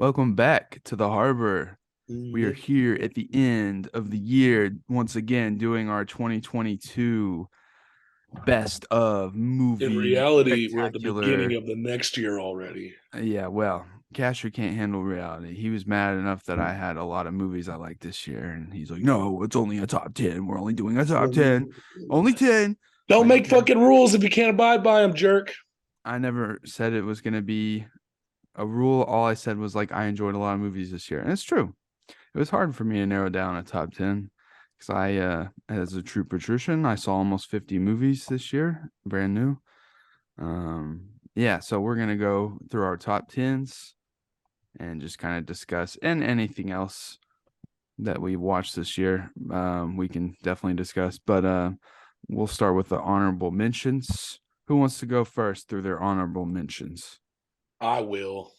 Welcome back to the harbor. We are Yep. here at the end of the year, once again, doing our 2022 best of In movie reality, we're at the beginning spectacular. of the next year already. Yeah, well, Casher can't handle reality. He was mad enough that I had a lot of movies I liked this year, and he's like, "No, it's only a top 10. We're only doing a top 10. Only 10." Don't Like, make okay. fucking rules if you can't abide by them, jerk. I never said it was going to be a rule. All I said was like I enjoyed a lot of movies this year, and it's true. It was hard for me to narrow down a top 10 because as a true patrician, I saw almost 50 movies this year, brand new. Yeah, so we're going to go through our top 10s and just kind of discuss and anything else that we watched this year. We can definitely discuss, but we'll start with the honorable mentions. Who wants to go first through their honorable mentions? I will.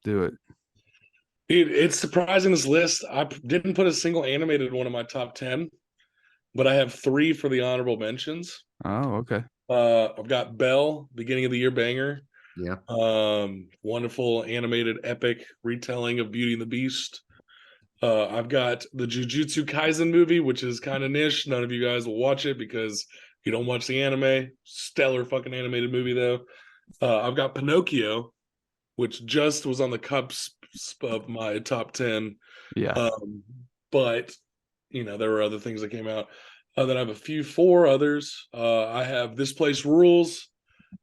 Do it. Dude, it's surprising this list. Didn't put a single animated one in my top 10, but I have three for the honorable mentions. Oh, okay. I've got Belle, beginning of the year banger. Yeah. Wonderful animated epic retelling of Beauty and the Beast. I've got the Jujutsu Kaisen movie, which is kind of niche. None of you guys will watch it because you don't watch the anime. Stellar fucking animated movie though. I've got Pinocchio, which just was on the cusp of my top 10. Yeah. But there were other things that came out. Then I have four others. I have This Place Rules,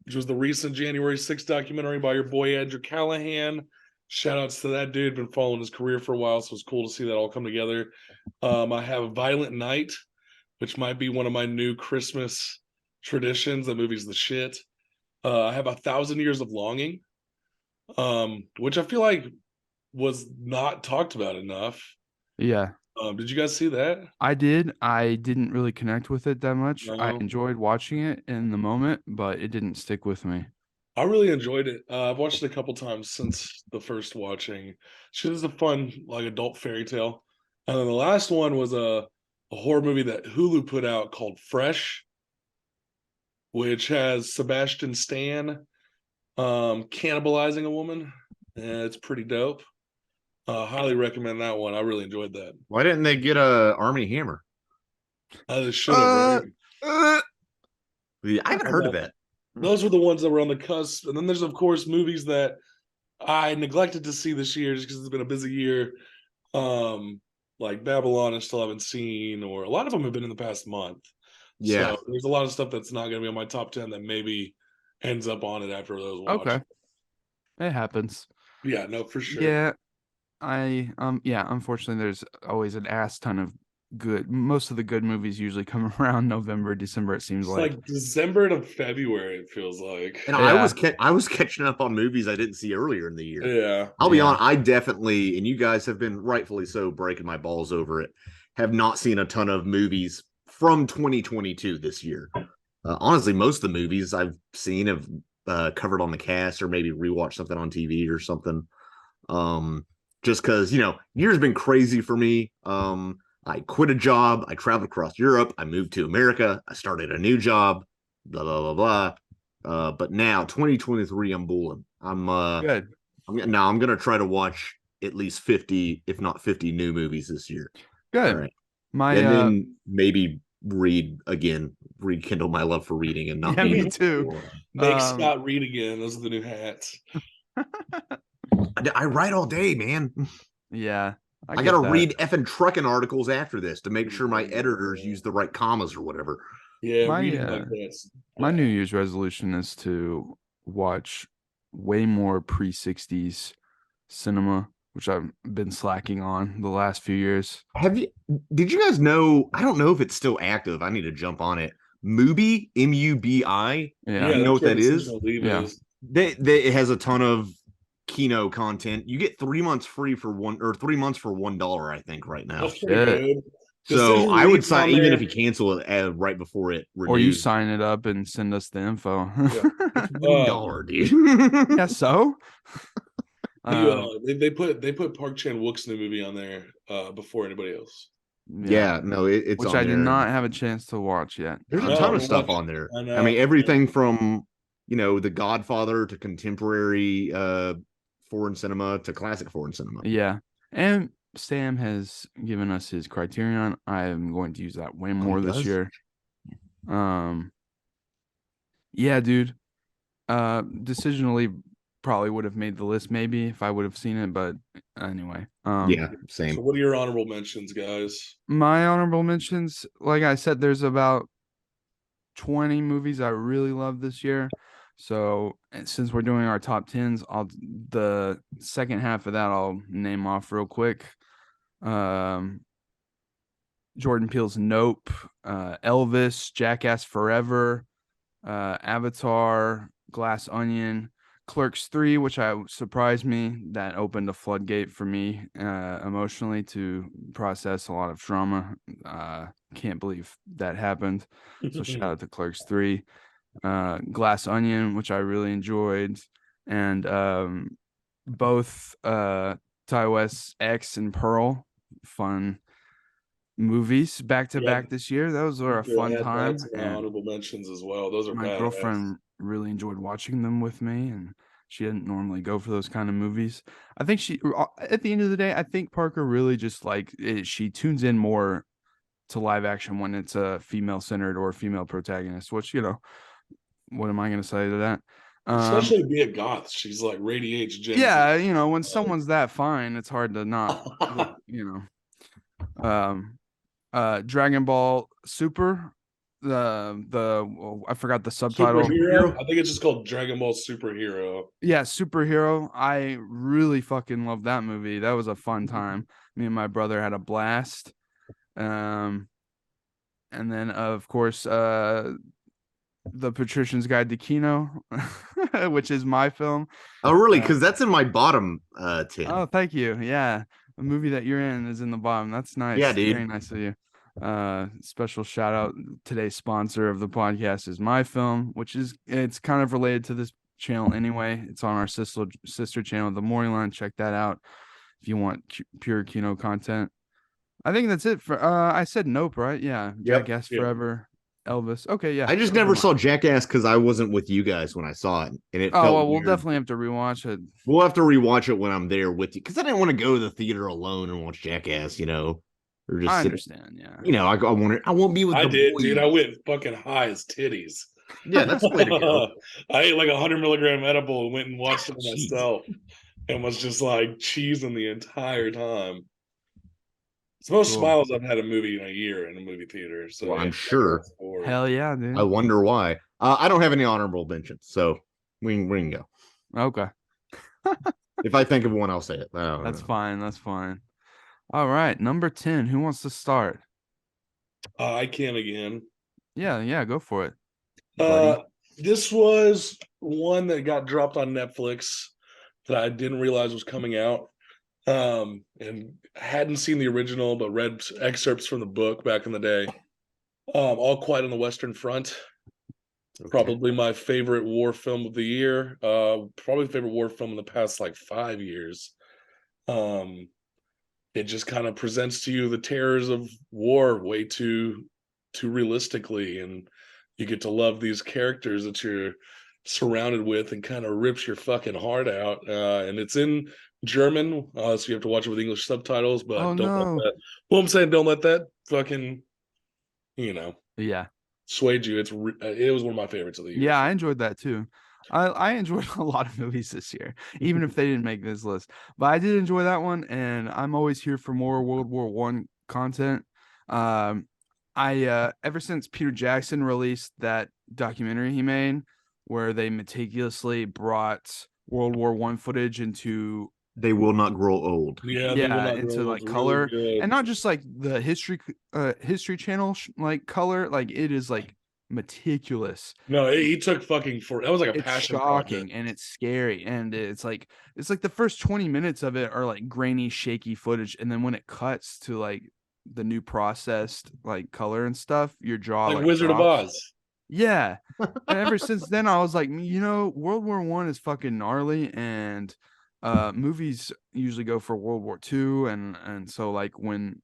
which was the recent January 6th documentary by your boy Andrew Callahan. Shout outs to that dude. Been following his career for a while, so it's cool to see that all come together. I have Violent Night, which might be one of my new Christmas traditions. That movie's the shit. I have 1,000 Years of Longing, which I feel like was not talked about enough. Yeah. Did you guys see that? I did. I didn't really connect with it that much. I No. enjoyed watching it in the moment, but it didn't stick with me. I really enjoyed it. I've watched it a couple times since the first watching. She is a fun, like adult fairy tale. And then the last one was a horror movie that Hulu put out called Fresh, which has Sebastian Stan cannibalizing a woman. And it's pretty dope. Highly recommend that one. I really enjoyed that. Why didn't they get a Army Hammer? I should have, right? I haven't heard of that. Those were the ones that were on the cusp. And then there's, of course, movies that I neglected to see this year just because it's been a busy year. Like Babylon I still haven't seen, or a lot of them have been in the past month. Yeah. So there's a lot of stuff that's not going to be on my top 10 that maybe ends up on it after those watch. Okay. It happens. Yeah, no, for sure. Yeah. Yeah, unfortunately there's always an ass ton of most of the good movies usually come around November, December, it seems It's like December to February, it feels like. And Yeah. I was catching up on movies I didn't see earlier in the year. Yeah. I'll be honest, I definitely, and you guys have been rightfully so breaking my balls over it, have not seen a ton of movies from 2022 this year. Honestly, most of the movies I've seen have covered on the cast or maybe rewatched something on TV or something. Just because, year's been crazy for me. I quit a job. I traveled across Europe. I moved to America. I started a new job. Blah blah blah blah. But now 2023, I'm bulling. good. I'm gonna try to watch at least 50, if not 50, new movies this year. Good. All right, My and then maybe read again, rekindle my love for reading, and not yeah, be me too. Make Scott read again. Those are the new hats. I write all day, man. Yeah. I gotta read effing trucking articles after this to make sure my editors use the right commas or whatever. Yeah, My, reading like this. My New Year's resolution is to watch way more pre-60s cinema, which I've been slacking on the last few years. Did you guys know? I don't know if it's still active. I need to jump on it. Mubi, Mubi. Yeah. You know what that is? Yeah. It has a ton of Kino content. You get 3 months free for 3 months for $1, I think, right now. That's pretty good. So I would sign even if you cancel it right before it renews. Or you sign it up and send us the info. Yeah. $1, dude. Yeah, so they put Park Chan Wook's new movie on there before anybody else. Yeah, no, it's which on I there. did not have a chance to watch yet. There's a ton of stuff on there. I mean, everything from The Godfather to contemporary foreign cinema to classic foreign cinema. Yeah. And Sam has given us his criterion. I am going to use that way more this does? year. Yeah, dude. Decisionally probably would have made the list maybe if I would have seen it, but anyway. Yeah, So same. what are your honorable mentions, guys? My honorable mentions, like I said, there's about 20 movies I really love this year. So since we're doing our top tens, the second half of that I'll name off real quick. Jordan Peele's Nope, Elvis, Jackass Forever, Avatar, Glass Onion, Clerks 3, which surprised me. That opened a floodgate for me emotionally to process a lot of trauma. Can't believe that happened. So shout out to Clerks 3. Glass Onion, which I really enjoyed. And both Ty West's X and Pearl, fun movies back to Yeah, back this year. Those were a fun time, that's my and honorable mentions as well. Those are my badass. girlfriend really enjoyed watching them with me, and she didn't normally go for those kind of movies. I think at the end of the day, I think Parker really just she tunes in more to live action when it's a female centered or female protagonist, which, what am I going to say to that? Especially to be a goth, she's like radiates Gen Z. Yeah, when someone's that fine, it's hard to not look, Dragon Ball Super, I forgot the subtitle. Superhero? I think it's just called Dragon Ball Superhero. Yeah, Superhero. I really fucking love that movie. That was a fun time. Me and my brother had a blast. And then of course, The Patrician's Guide to Kino, which is my film. Oh, really? Because that's in my bottom 10. Oh, thank you. Yeah, the movie that you're in is in the bottom. That's nice. Yeah, dude. Very nice of you. Special shout out. Today's sponsor of the podcast is my film, it's kind of related to this channel anyway. It's on our sister channel, The Morning Line. Check that out if you want pure Kino content. I think that's it for. I said Nope, right? Yeah, Jackass Forever. Elvis. Okay, yeah. I just never saw Jackass because I wasn't with you guys when I saw it, and it felt well, we'll weird. definitely have to rewatch it. We'll have to rewatch it when I'm there with you because I didn't want to go to the theater alone and watch Jackass, or just I understand, yeah. I won't be with. I the did, boys. dude. I went fucking high as titties. Yeah, that's the way to go. I ate like 100 milligram edible and went and watched it myself, and was just like cheesing the entire time. It's the most smiles I've had a movie in a year in a movie theater. So well, I'm sure. Hell yeah, dude. I wonder why. I don't have any honorable mentions, so we can go. Okay. If I think of one, I'll say it. That's fine. That's fine. All right, number 10. Who wants to start? I can again. Yeah, go for it. Buddy. This was one that got dropped on Netflix that I didn't realize was coming out. And hadn't seen the original, but read excerpts from the book back in the day. All Quiet on the Western Front. Okay. Probably my favorite war film of the year. Probably favorite war film in the past 5 years. It just kind of presents to you the terrors of war way too realistically, and you get to love these characters that you're surrounded with, and kind of rips your fucking heart out. And it's in German, so you have to watch it with English subtitles. But let that. Well, I'm saying don't let that fucking, swayed you. It was one of my favorites of the year. Yeah, I enjoyed that too. I enjoyed a lot of movies this year, even if they didn't make this list. But I did enjoy that one, and I'm always here for more World War I content. Ever since Peter Jackson released that documentary he made, where they meticulously brought World War I footage into They Will Not Grow Old. Into color, really, and not just the history channel color. It is meticulous. No, he took fucking that was a it's passion shocking project. And it's scary, and it's the first 20 minutes of it are grainy, shaky footage, and then when it cuts to the new processed color and stuff, your jaw Wizard drops. of Oz. Yeah. And ever since then I was World War I is fucking gnarly, and movies usually go for World War II, and so when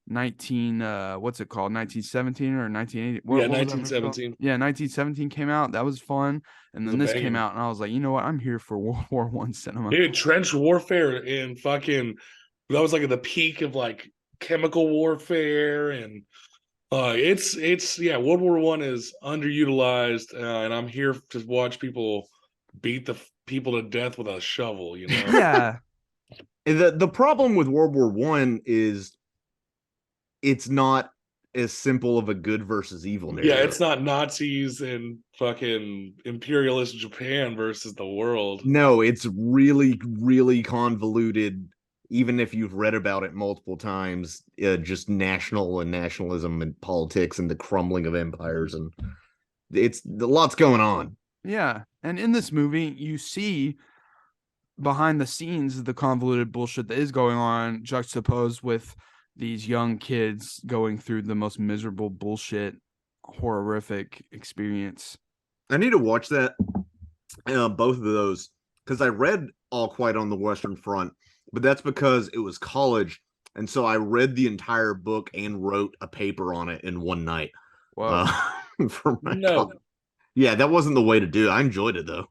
what's it called? 1917 or 1980? Yeah, What was that movie called? 1917. Yeah, 1917 came out. That was fun. It And was a then this came banger. out, and I was like, you know what? I'm here for World War One cinema. Dude, trench warfare and fucking that was like at the peak of like chemical warfare and it's yeah, World War One is underutilized, and I'm here to watch people beat the people to death with a shovel. You know, Yeah, The problem with World War One is it's not as simple of a good versus evil yeah, narrative. it's not Nazis and fucking imperialist Japan versus the world. No, it's really, really convoluted. Even if you've read about it multiple times, just nationalism and politics and the crumbling of empires, and it's a lot's going on. yeah. And in this movie, you see behind the scenes the convoluted bullshit that is going on, juxtaposed with these young kids going through the most miserable bullshit, horrific experience. I need to watch that, both of those, because I read All Quiet on the Western Front, but that's because it was college, and so I read the entire book and wrote a paper on it in one night. Whoa. For my No, college. Yeah, that wasn't the way to do it. I enjoyed it though.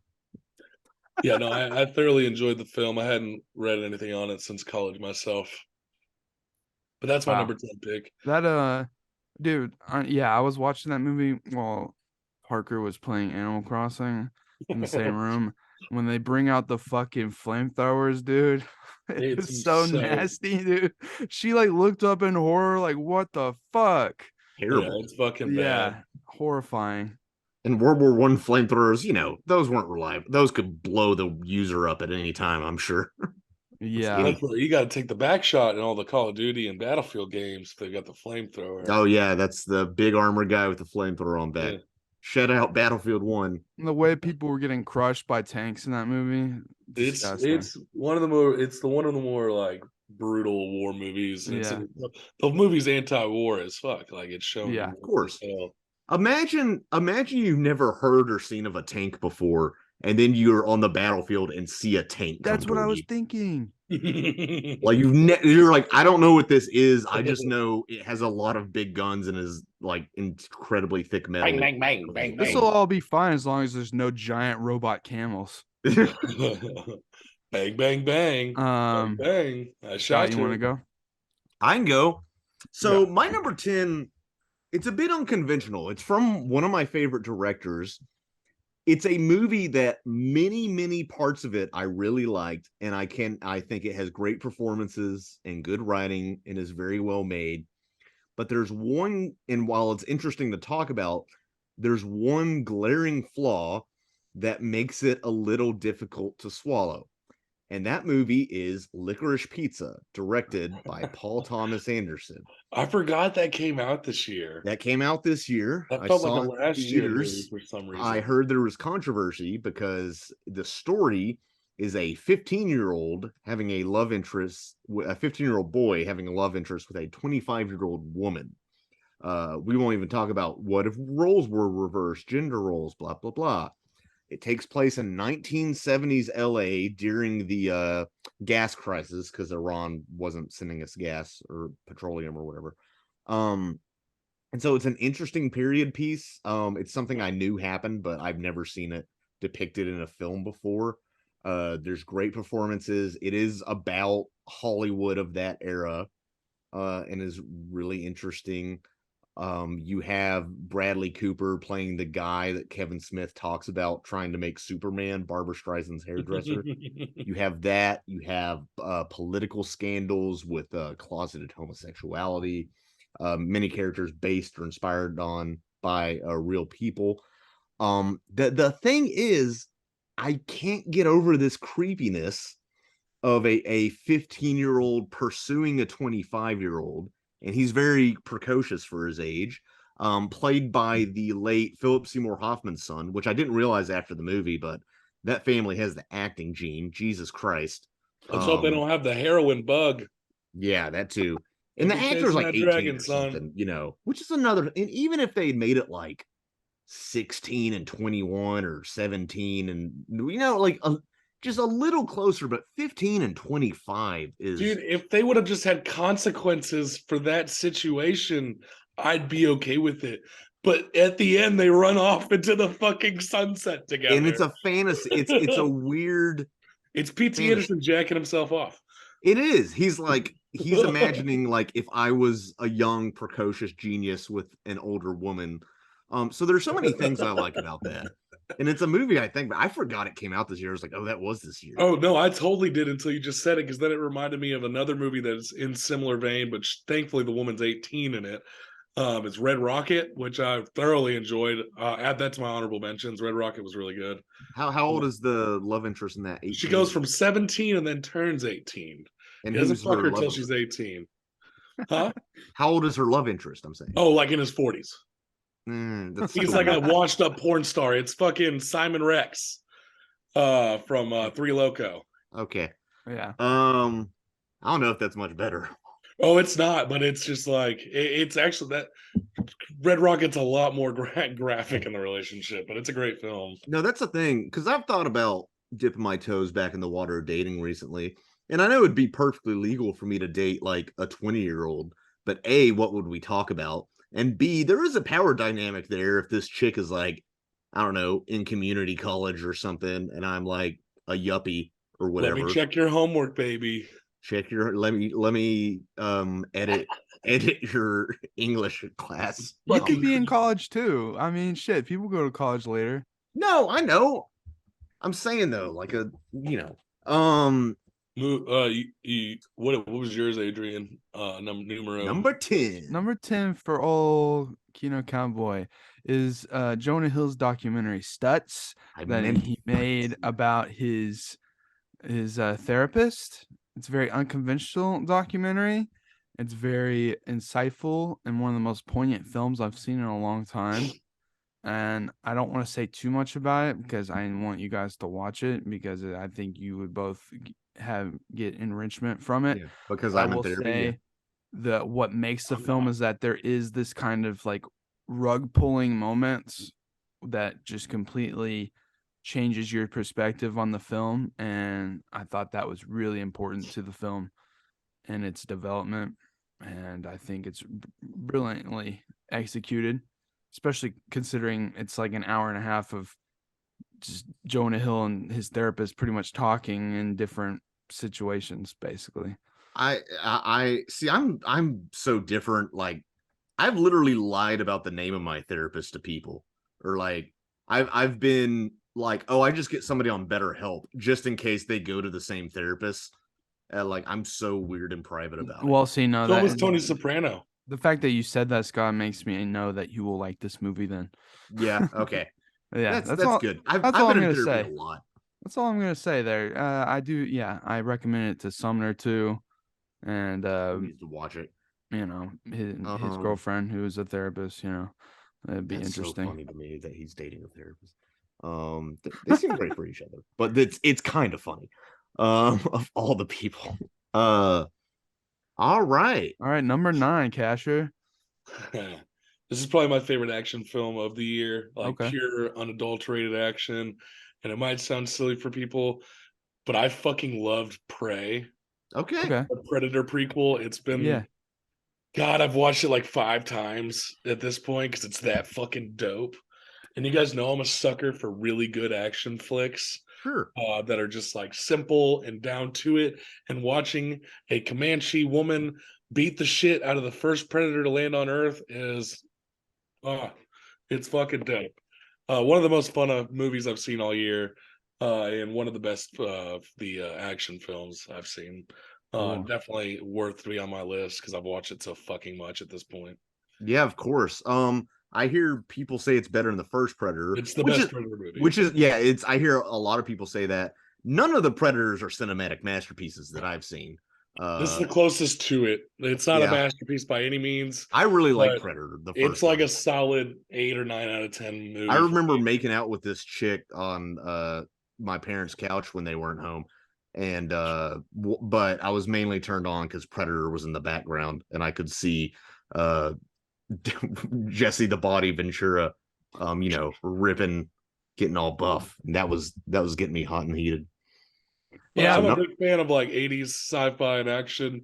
yeah, no, I thoroughly enjoyed the film. I hadn't read anything on it since college myself, but that's my Wow. number 10 pick. That dude, yeah, I was watching that movie while Parker was playing Animal Crossing in the same room. When they bring out the fucking flamethrowers, dude, it It's was so so nasty, dude. She like looked up in horror, like, what the fuck? yeah, Terrible. it's fucking Yeah, bad. horrifying. And World War One flamethrowers, those weren't reliable. Those could blow the user up at any time, I'm sure. Yeah. That's where you got to take the back shot in all the Call of Duty and Battlefield games. They got the flamethrower. Oh yeah, that's the big armor guy with the flamethrower on back. Yeah. Shut out Battlefield 1. The way people were getting crushed by tanks in that movie, disgusting. It's one of the more one of the more like brutal war movies. Yeah. The movie's anti-war as fuck. Like it's shown. Yeah. Of course. Imagine you've never heard or seen of a tank before, and then you're on the battlefield and see a tank. That's what I was you. thinking. Like you're like, I don't know what this is. I just know it has a lot of big guns and is like incredibly thick metal. Bang, bang, bang, bang, This will all be fine as long as there's no giant robot camels. Bang, bang, bang. Bang, bang. I shot you want to go? I can go. So my number 10, it's a bit unconventional. It's from one of my favorite directors. It's a movie that many parts of it I really liked, and I think it has great performances and good writing and is very well made. But there's one, and while it's interesting to talk about, there's one glaring flaw that makes it a little difficult to swallow. And that movie is Licorice Pizza, directed by Paul Thomas Anderson. I forgot that came out this year. That came out this year. That I felt saw like a last year movie theaters. for some reason. I heard there was controversy because the story is a 15-year-old having a love interest, a 15-year-old boy having a love interest with a 25-year-old woman. We won't even talk about what if roles were reversed, gender roles, blah, blah, blah. It takes place in 1970s LA during the gas crisis because Iran wasn't sending us gas or petroleum or whatever. And so it's an interesting period piece. It's something I knew happened, but I've never seen it depicted in a film before. There's great performances. It is about Hollywood of that era, and is really interesting. You have Bradley Cooper playing the guy that Kevin Smith talks about trying to make Superman, Barbara Streisand's hairdresser. You have that. You have political scandals with closeted homosexuality. Many characters based or inspired by real people. The thing is, I can't get over this creepiness of a 15-year-old pursuing a 25-year-old, and he's very precocious for his age, played by the late Philip Seymour Hoffman's son, which I didn't realize after the movie, but that family has the acting gene. Jesus Christ. Let's hope they don't have the heroin bug. Yeah, that too. And the Maybe actor's like 18 dragon, or something, which is another. And even if they made it like 16 and 21 or 17, and just a little closer, but 15 and 25 is Dude, if they would have just had consequences for that situation, I'd be okay with it. But at the end, they run off into the fucking sunset together. and it's a fantasy. It's a weird It's P.T. fantasy. Anderson jacking himself off. It is. He's imagining like if I was a young, precocious genius with an older woman. So there's so many things I like about that. And it's a movie I think, but I forgot it came out this year. I was like, oh, that was this year. Oh no, I totally did until you just said it, because then it reminded me of another movie that's in similar vein, but thankfully the woman's 18 in it. It's Red Rocket, which I thoroughly enjoyed. Add that to my honorable mentions. Red Rocket was really good. How old is the love interest in that? 18? She goes from 17 and then turns 18. And He doesn't who's fuck her love till she's interest? 18. Huh? How old is her love interest? I'm saying. Oh, like in his 40s. That's He's like a washed up porn star. It's fucking Simon Rex from Three Loco. okay. Yeah. I don't know if that's much better. Oh, it's not, but it's just like it's actually that Red Rocket's a lot more graphic in the relationship, but it's a great film. No, that's the thing, because I've thought about dipping my toes back in the water of dating recently, and I know it'd be perfectly legal for me to date like a 20-year-old, but A, what would we talk about? And B, there is a power dynamic there if this chick is like, I don't know, in community college or something, and I'm like a yuppie or whatever. Let me check your homework, baby. Check your let me edit your English class. You could be in college too. I mean, shit, people go to college later. No, I know. I'm saying though, like What was yours, Adrian? Numero number 10. Number 10 for old Kino Cowboy is Jonah Hill's documentary Stutz that he made about his therapist. It's a very unconventional documentary. It's very insightful and one of the most poignant films I've seen in a long time. And I don't want to say too much about it because I want you guys to watch it, because I think you would both get enrichment from it. Yeah, because I I'm in will therapy. say what makes the film is that there is this kind of like rug pulling moments that just completely changes your perspective on the film, and I thought that was really important to the film and its development, and I think it's brilliantly executed, especially considering it's like an hour and a half of just Jonah Hill and his therapist pretty much talking in different situations, basically. I see. I'm so different. Like, I've literally lied about the name of my therapist to people, or like I've been like, oh, I just get somebody on BetterHelp just in case they go to the same therapist. Like, I'm so weird and private about it. Well, see, no, So that was Tony Soprano. the fact that you said that, Scott, makes me know that you will like this movie then. Yeah. Okay. Yeah, that's all, good. That's I've all I'm been in gonna therapy say. a lot. That's all I'm gonna say there. I do, yeah, I recommend it to Sumner too, and I used to watch it. you know, his girlfriend who is a therapist. You know, it'd be interesting. So funny to me that he's dating a therapist. They seem great for each other, but it's kind of funny. Of all the people. All right. Number 9, Casher. This is probably my favorite action film of the year. Like, Okay. pure, unadulterated action. And it might sound silly for people, but I fucking loved Prey. Okay. The Predator prequel. It's been God, I've watched it like 5 times at this point because it's that fucking dope. And you guys know I'm a sucker for really good action flicks. Sure. That are just like simple and down to it. And watching a Comanche woman beat the shit out of the first predator to land on Earth is, it's fucking dope. One of the most fun movies I've seen all year, and one of the best of the action films I've seen. Definitely worth to be on my list because I've watched it so fucking much at this point. Yeah, of course. I hear people say it's better than the first Predator. It's the best Predator movie. I hear a lot of people say that. None of the Predators are cinematic masterpieces that I've seen. This is the closest to it. It's not a masterpiece by any means. I really like Predator. It's like a solid 8 or 9 out of 10 movie. I remember making out with this chick on my parents' couch when they weren't home. And but I was mainly turned on because Predator was in the background and I could see Jesse the Body Ventura ripping, getting all buff, and that was getting me hot and heated. But Yeah, I'm a no- big fan of like 80s sci-fi and action.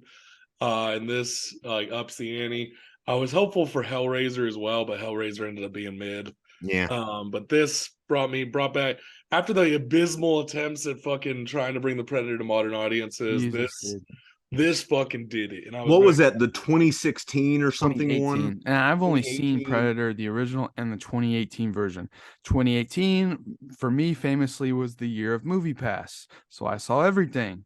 And this like ups the ante. I was hopeful for Hellraiser as well, but Hellraiser ended up being mid. Yeah. But this brought back after the abysmal attempts at fucking trying to bring the Predator to modern audiences. Jesus, dude. This fucking did it, and I was What very was that? The 2016 or something one? 2018. And I've only seen 2018. Predator, the original, and the 2018 version. 2018, for me, famously was the year of Movie Pass. So I saw everything.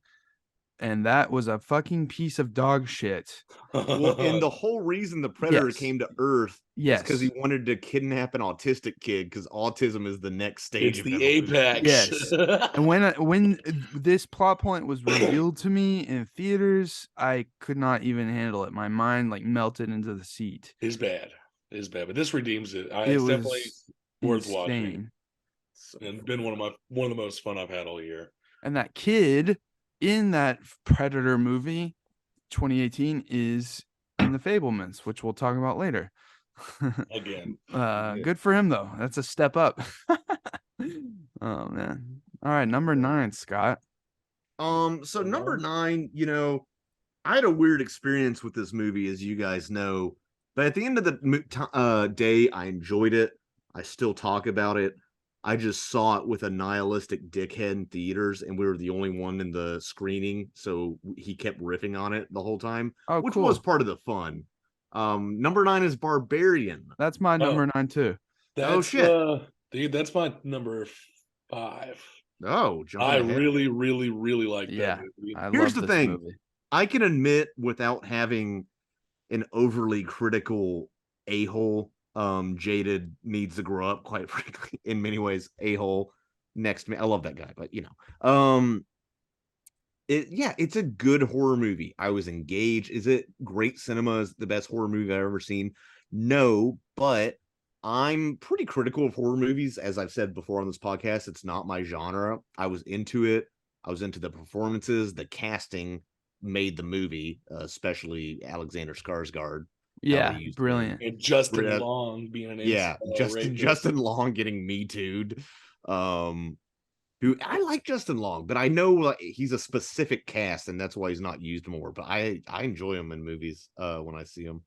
And that was a fucking piece of dog shit. Well, and the whole reason the Predator Yes. came to Earth is because he Yes. wanted to kidnap an autistic kid because autism is the next stage it's of the evolution. apex. Yes. And when this plot point was revealed to me in theaters, I could not even handle it. My mind like melted into the seat. Is bad. Is bad, but this redeems it. It It's definitely was worth watching, insane. and been one of the most fun I've had all year. And that kid in that Predator movie, 2018, is in the Fabelmans, which we'll talk about later. Again, Good for him though. That's a step up. Oh man. All right, number 9, Scott. So number 9, I had a weird experience with this movie, as you guys know, but at the end of the day, I enjoyed it. I still talk about it. I just saw it with a nihilistic dickhead in theaters, and we were the only one in the screening, so he kept riffing on it the whole time, Oh, which cool. was part of the fun. Number 9 is Barbarian. That's my number 9 too. that's shit. dude. That's my number 5. Oh, I jumping ahead. really, really, really like Yeah, that movie. I Here's love the this thing. movie. I can admit, without having an overly critical a-hole, Jaded needs to grow up, quite frankly, in many ways. A-hole next to me. I love that guy, but it's a good horror movie. I was engaged. Is it great cinema? Is the best horror movie I've ever seen? No, but I'm pretty critical of horror movies. As I've said before on this podcast, it's not my genre. I was into it. I was into the performances. The casting made the movie, especially Alexander Skarsgård. Yeah, brilliant. And Justin Yeah. Long being an Justin Long getting Me Too'd. Who I like Justin Long, but I know he's a specific cast, and that's why he's not used more. But I enjoy him in movies when I see him.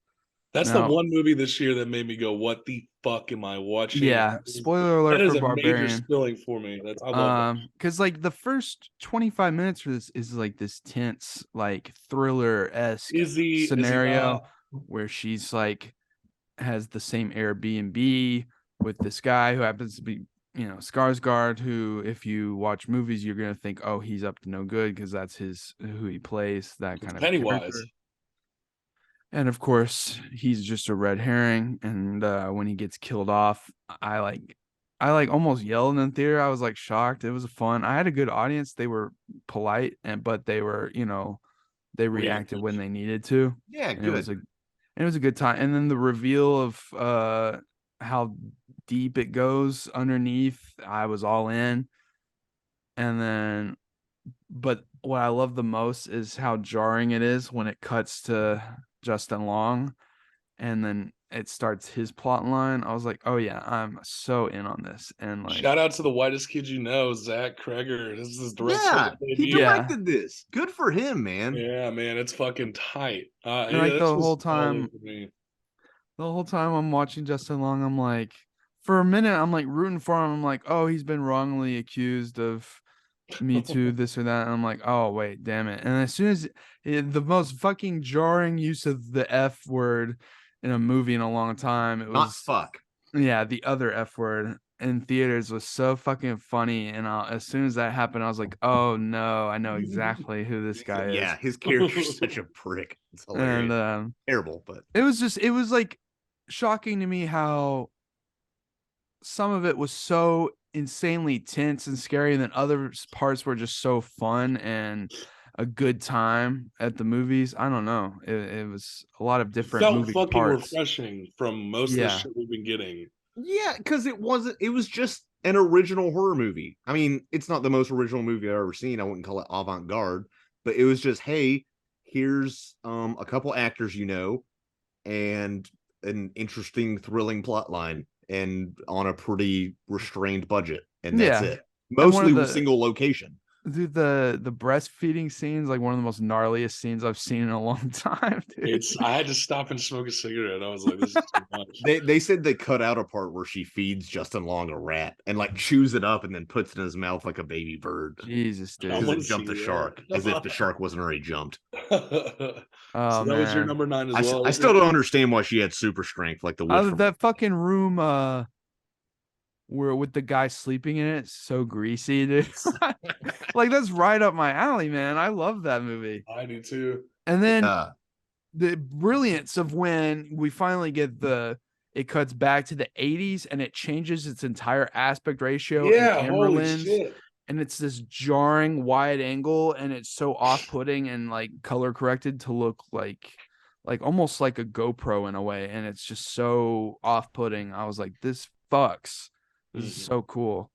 That's Now- the one movie this year that made me go, "What the fuck am I watching?" Yeah, spoiler alert That is for a major Barbarian. spilling for me. I love that. Because like the first 25 minutes for this is like this tense, like thriller-esque Is he scenario not? where she's like has the same Airbnb with this guy who happens to be, Skarsgård, who if you watch movies, you're gonna think, oh, he's up to no good because that's who he plays, that kind of Pennywise. character. And of course, he's just a red herring. And when he gets killed off, I almost yelled in the theater. I was like shocked. It was fun. I had a good audience. They were polite, but they were, they reacted when they needed to. Yeah, And good. it was a good time. And then the reveal of how deep it goes underneath, I was all in. And then, but what I love the most is how jarring it is when it cuts to Justin Long and then it starts his plot line. I was like, oh yeah, I'm so in on this. And like, Shout out to the whitest kid you know, Zach Kreger. This is his Yeah, he debut. directed this. Good for him, man. Yeah, man, it's fucking tight. And, like, this the was whole all time- over me. the whole time I'm watching Justin Long, I'm like, for a minute, I'm like rooting for him. I'm like, oh, he's been wrongly accused of Me Too, this or that. And I'm like, oh, wait, damn it. And as soon as the most fucking jarring use of the F word in a movie in a long time, it Not was, fuck. yeah, the other F word in theaters was so fucking funny. And as soon as that happened, I was like, oh no, I know exactly who this guy is. Yeah, his character's such a prick. It's hilarious. And Terrible, but it was like shocking to me how some of it was so insanely tense and scary, and then other parts were just so fun and a good time at the movies. I don't know. It was a lot of different Felt moving fucking parts. refreshing from most of the shit we've been getting. yeah, because it was just an original horror movie. I mean, it's not the most original movie I've ever seen. I wouldn't call it avant-garde, but it was just, hey, here's a couple actors and an interesting, thrilling plot line, and on a pretty restrained budget, and that's Yeah. it. one of Mostly the- with single location. Dude, the breastfeeding scenes, like one of the most gnarliest scenes I've seen in a long time, dude. I had to stop and smoke a cigarette. I was like, this is too much. They said they cut out a part where she feeds Justin Long a rat and like chews it up and then puts it in his mouth like a baby bird. Jesus, I Because dude. wanna it jumped the see shark, that. as if the shark wasn't already jumped. So Oh that was your man. number 9 as I, well. I still don't understand why she had super strength like the witch from That fucking room where with the guy sleeping in it, so greasy, dude. Like that's right up my alley, man. I love that movie. I do too. And then uh, the brilliance of when we finally get it cuts back to the 80s and it changes its entire aspect ratio and Yeah, camera holy lens, shit. and it's this jarring wide angle, and it's so off-putting and like color corrected to look like almost like a GoPro in a way, and it's just so off-putting. I was like, this fucks. This is so cool.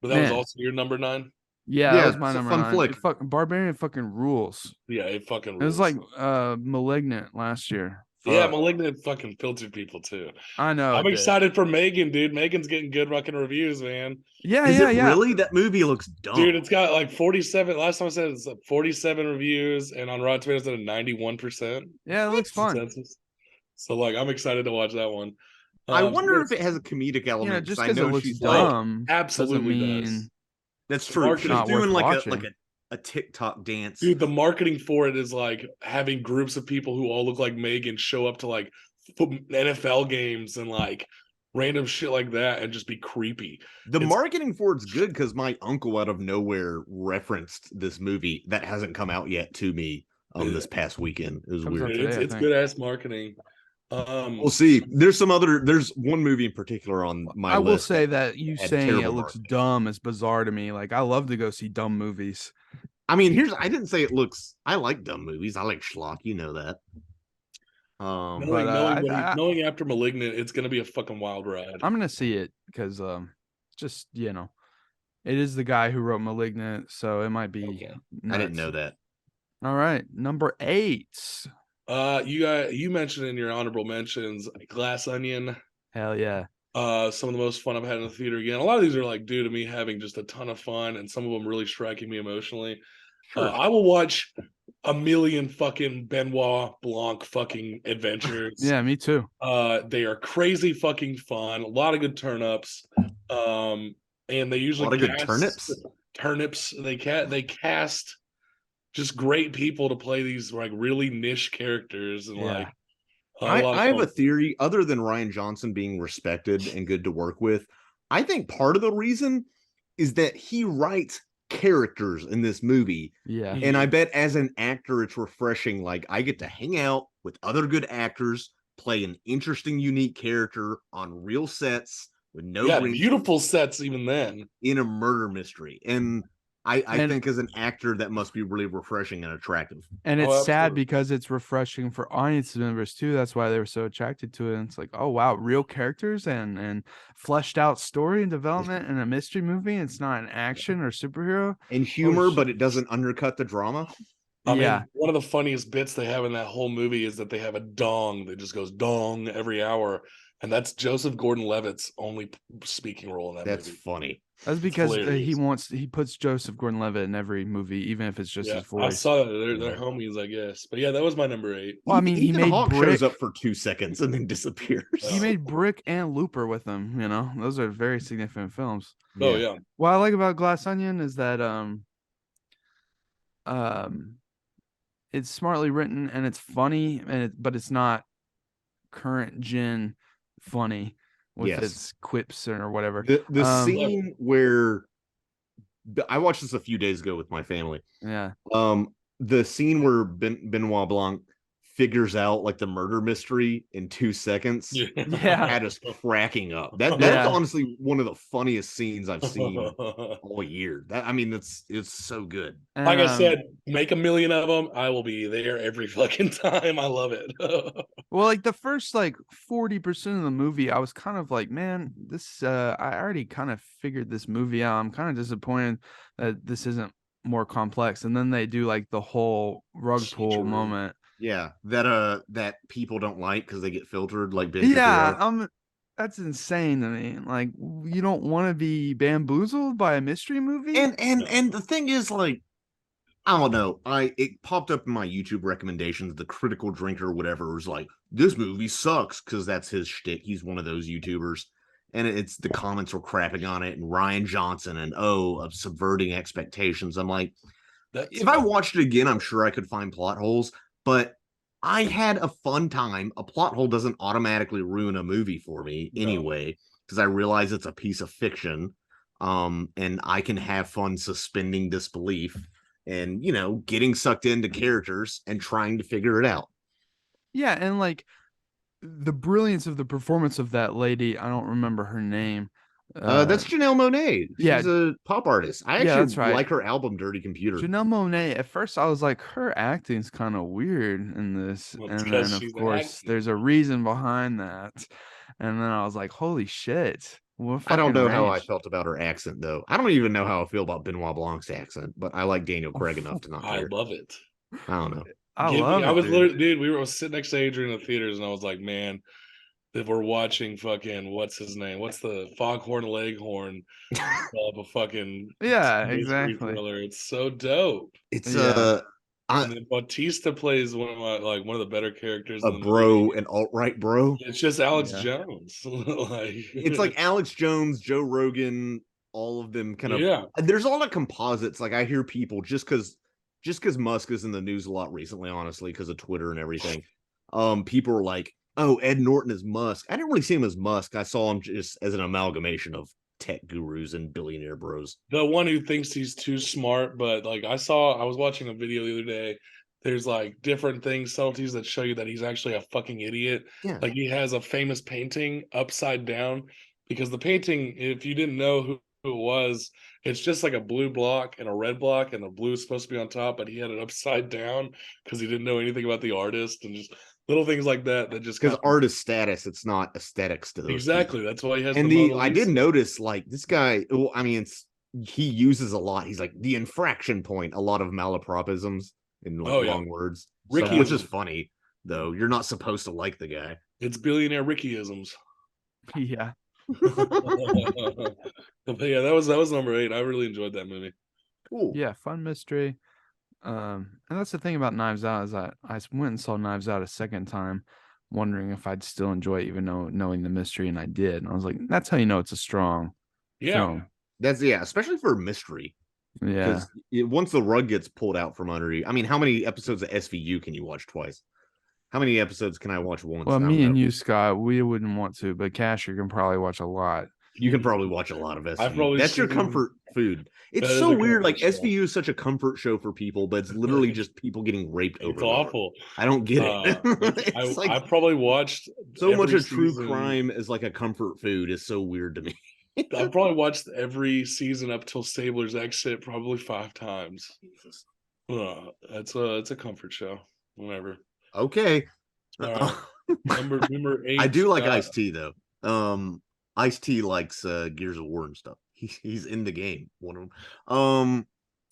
But that was Man, also your number 9. yeah, that yeah, was my it's a number fun 9. flick. It fucking Barbarian fucking rules. Yeah, it fucking It was rules. like Malignant last year. Yeah, Fuck. Malignant fucking filtered people too. I know. I'm it did. excited for Megan, dude. Megan's getting good fucking reviews, man. Yeah, is yeah, it yeah. really? That movie looks dumb. Dude, it's got like 47. Last time I said it's like 47 reviews, and on Rotten Tomatoes, at a 91%. Yeah, it looks fun. Consensus. So, like, I'm excited to watch that one. I wonder yes, if it has a comedic You know, element. just I because it know looks she's like, dumb absolutely doesn't does. mean that's The true. marketing- She's not worth doing watching. like a TikTok dance. Dude, the marketing for it is like having groups of people who all look like Megan show up to like NFL games and like random shit like that and just be creepy. The It's- marketing for it's good because my uncle out of nowhere referenced this movie that hasn't come out yet to me this past weekend. It was Comes weird. out today, I It's think. good ass marketing. We'll see. There's one movie in particular on my I will list. say that you had saying it terrible looks marketing. dumb is bizarre to me. Like I love to go see dumb movies. I mean, I didn't say it looks. I like dumb movies. I like schlock. You know that. But, Knowing after Malignant, it's gonna be a fucking wild ride. I'm gonna see it because just it is the guy who wrote Malignant, so it might be. Okay. I didn't nuts. know that. All right, number 8. You mentioned in your honorable mentions Glass Onion. Hell yeah. Some of the most fun I've had in the theater again. A lot of these are like due to me having just a ton of fun, and some of them really striking me emotionally. Sure. I will watch a million fucking Benoit Blanc fucking adventures. Yeah, me too. They are crazy fucking fun. A lot of good turnips. And they usually A lot of good turnips. Turnips. They cast just great people to play these like really niche characters and Yeah. like. I have a theory. Other than Ryan Johnson being respected and good to work with, I think part of the reason is that he writes characters in this movie. Yeah. And I bet as an actor, it's refreshing. Like I get to hang out with other good actors, play an interesting, unique character on real sets with no green beautiful sets even then in a murder mystery. And I think as an actor, that must be really refreshing and attractive. And it's sad absolutely. because it's refreshing for audience members too. That's why they were so attracted to it. And it's like, oh wow, real characters and fleshed out story and development in a mystery movie. It's not an action or superhero. And humor, shit. but it doesn't undercut the drama. I Yeah. mean, one of the funniest bits they have in that whole movie is that they have a dong that just goes dong every hour, and that's Joseph Gordon-Levitt's only speaking role in that That's movie. funny. That's because Hilarious. he puts Joseph Gordon-Levitt in every movie, even if it's just his I voice. saw that they're homies, I guess. But yeah, that was my number 8. Well, I mean, he Ethan made Hawke Brick. shows up for 2 seconds and then disappears. He made Brick and Looper with him. Those are very significant films. Oh yeah. What I like about Glass Onion is that it's smartly written and it's funny, but it's not current gen funny with Yes. its quips or whatever. The scene where I watched this a few days ago with my family. Yeah. The scene where Benoit Blanc figures out like the murder mystery in 2 seconds Yeah. had us cracking up. That's Yeah. honestly one of the funniest scenes I've seen all year. It's so good. And, Like I said, make a million of them. I will be there every fucking time. I love it. well, like the first 40% of the movie, I was kind of like, man, this I already kind of figured this movie out. I'm kind of disappointed that this isn't more complex. And then they do like the whole rug pull True. moment. Yeah, that people don't like because they get filtered like Ben Yeah, Shapiro. That's insane to me. Like, you don't want to be bamboozled by a mystery movie? And the thing is, like, I don't know. It popped up in my YouTube recommendations. The Critical Drinker, whatever, was like, this movie sucks because that's his shtick. He's one of those YouTubers, and it's the comments were crapping on it. And Ryan Johnson and of subverting expectations. I'm like, if I watched it again, I'm sure I could find plot holes, but I had a fun time. A plot hole doesn't automatically ruin a movie for me anyway, because I realize it's a piece of fiction. And I can have fun suspending disbelief and, getting sucked into characters and trying to figure it out. Yeah, and like the brilliance of the performance of that lady, I don't remember her name. That's Janelle Monáe. Yeah, She's a pop artist. I yeah, actually that's right. like her album Dirty Computer. Janelle Monáe, at first I was like, her acting's kind of weird in this. Well, And because then, of she's course, acting. there's a reason behind that. And then I was like, holy shit, what I don't fucking know how I range. felt about her accent, though. I don't even know how I feel about Benoit Blanc's accent, but I like Daniel Craig enough to not I care. love it. I don't know. I Give me, love I it, was dude. literally, dude, we were sitting next to Adrian in the theaters, and I was like, man, if we're watching fucking, what's his name? What's the Foghorn Leghorn of a fucking Yeah, mystery exactly. thriller? It's so dope. It's Yeah. And then Bautista plays one of the better characters a in the movie. bro, an alt-right bro. It's just Alex Yeah. Jones. It's like Alex Jones, Joe Rogan, all of them kind of. Yeah. There's a lot of composites. Like I hear people just because Musk is in the news a lot recently, honestly, because of Twitter and everything. People are like, "Oh, Ed Norton is Musk." I didn't really see him as Musk. I saw him just as an amalgamation of tech gurus and billionaire bros. The one who thinks he's too smart, but like I was watching a video the other day. There's like different things, subtleties that show you that he's actually a fucking idiot. Yeah. Like he has a famous painting upside down because the painting, if you didn't know who it was, it's just like a blue block and a red block, and the blue is supposed to be on top, but he had it upside down because he didn't know anything about the artist, and just little things like that just Because kind art is status, it's not aesthetics to those exactly. people. That's why he has And the Mona I did Lisa. notice like this guy. Well, I mean, he uses a lot. He's like the infraction point. A lot of malapropisms in like long words, which is funny though. You're not supposed to like the guy. It's billionaire Rickyisms. Yeah. But yeah, that was number 8. I really enjoyed that movie. Cool. Yeah, fun mystery. And that's the thing about Knives Out is that I went and saw Knives Out a second time, wondering if I'd still enjoy it, even though knowing the mystery, and I did. And I was like, that's how you know it's a strong film. That's especially for mystery. Yeah. Because once the rug gets pulled out from under you, I mean, how many episodes of SVU can you watch twice? How many episodes can I watch once? Well, me and you, Scott, we wouldn't want to, but Casher can probably watch a lot. You can probably watch a lot of SVU. That's your seen- comfort food. It's That is so a weird. comfort Like show. SVU is such a comfort show for people, but it's literally just people getting raped over. It's awful. I don't get it. It's like I probably watched so much every of true season. crime is like a comfort food is so weird to me. I probably watched every season up till Stabler's exit probably 5 times. It's a comfort show. Whatever. Okay. All right. Number 8. I do like Ice-T though. Ice-T likes Gears of War and stuff. He's in the game. One of them.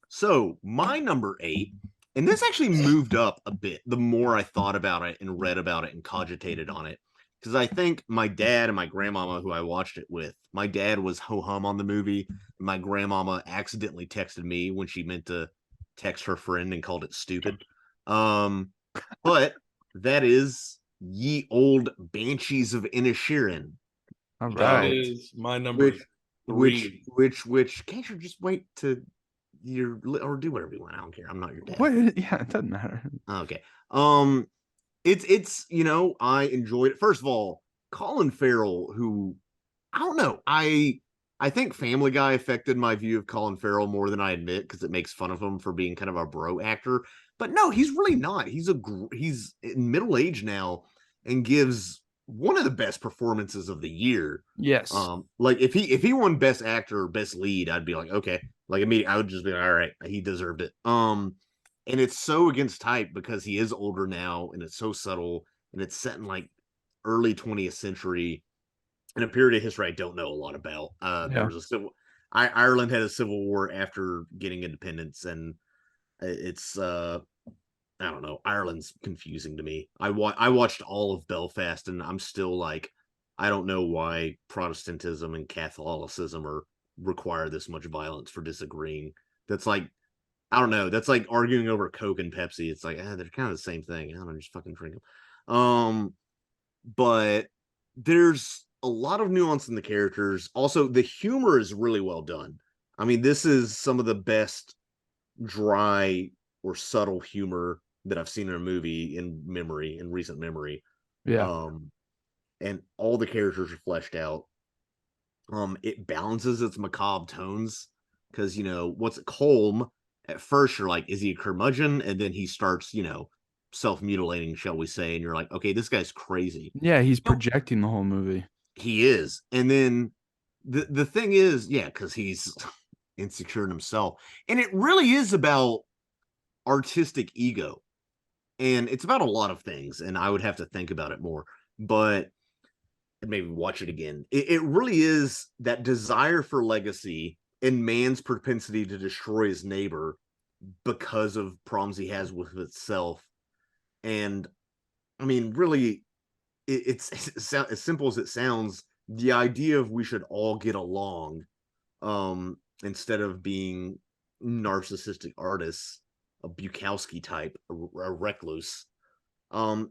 So my number 8, and this actually moved up a bit the more I thought about it and read about it and cogitated on it. Because I think my dad and my grandmama, who I watched it with, my dad was ho-hum on the movie. My grandmama accidentally texted me when she meant to text her friend and called it stupid. But that is ye old Banshees of Inisherin. All That right. is my number 3. Which can't you just wait to your or do whatever you want? I don't care. I'm not your dad. What? Yeah, it doesn't matter. Okay. It's I enjoyed it. First of all, Colin Farrell, who I don't know, I think Family Guy affected my view of Colin Farrell more than I admit because it makes fun of him for being kind of a bro actor. But no, he's really not. He's in middle age now and gives one of the best performances of the year. Yes. Like if he won best actor or best lead, I'd be like, okay. Like immediately I would just be like, all right, he deserved it. And it's so against type because he is older now and it's so subtle and it's set in like early 20th century in a period of history I don't know a lot about. There was Ireland had a civil war after getting independence, and it's I don't know. Ireland's confusing to me. I watched all of Belfast, and I'm still like, I don't know why Protestantism and Catholicism are require this much violence for disagreeing. That's like, I don't know. That's like arguing over Coke and Pepsi. It's like, they're kind of the same thing. I don't know, just fucking drink them. But there's a lot of nuance in the characters. Also, the humor is really well done. I mean, this is some of the best dry or subtle humor that I've seen in a movie in recent memory. Yeah. Um, and all the characters are fleshed out. It balances its macabre tones because what's it, Colm. At first, you're like, is he a curmudgeon? And then he starts, self mutilating, shall we say? And you're like, okay, this guy's crazy. Yeah, he's No, projecting the whole movie. he is. And then the thing is, yeah, because he's insecure in himself, and it really is about artistic ego, and it's about a lot of things. And I would have to think about it more, but maybe watch it again. It really is that desire for legacy and man's propensity to destroy his neighbor because of problems he has with itself. And I mean, really, it's as simple as it sounds. The idea of we should all get along, instead of being narcissistic artists, a Bukowski type, a recluse,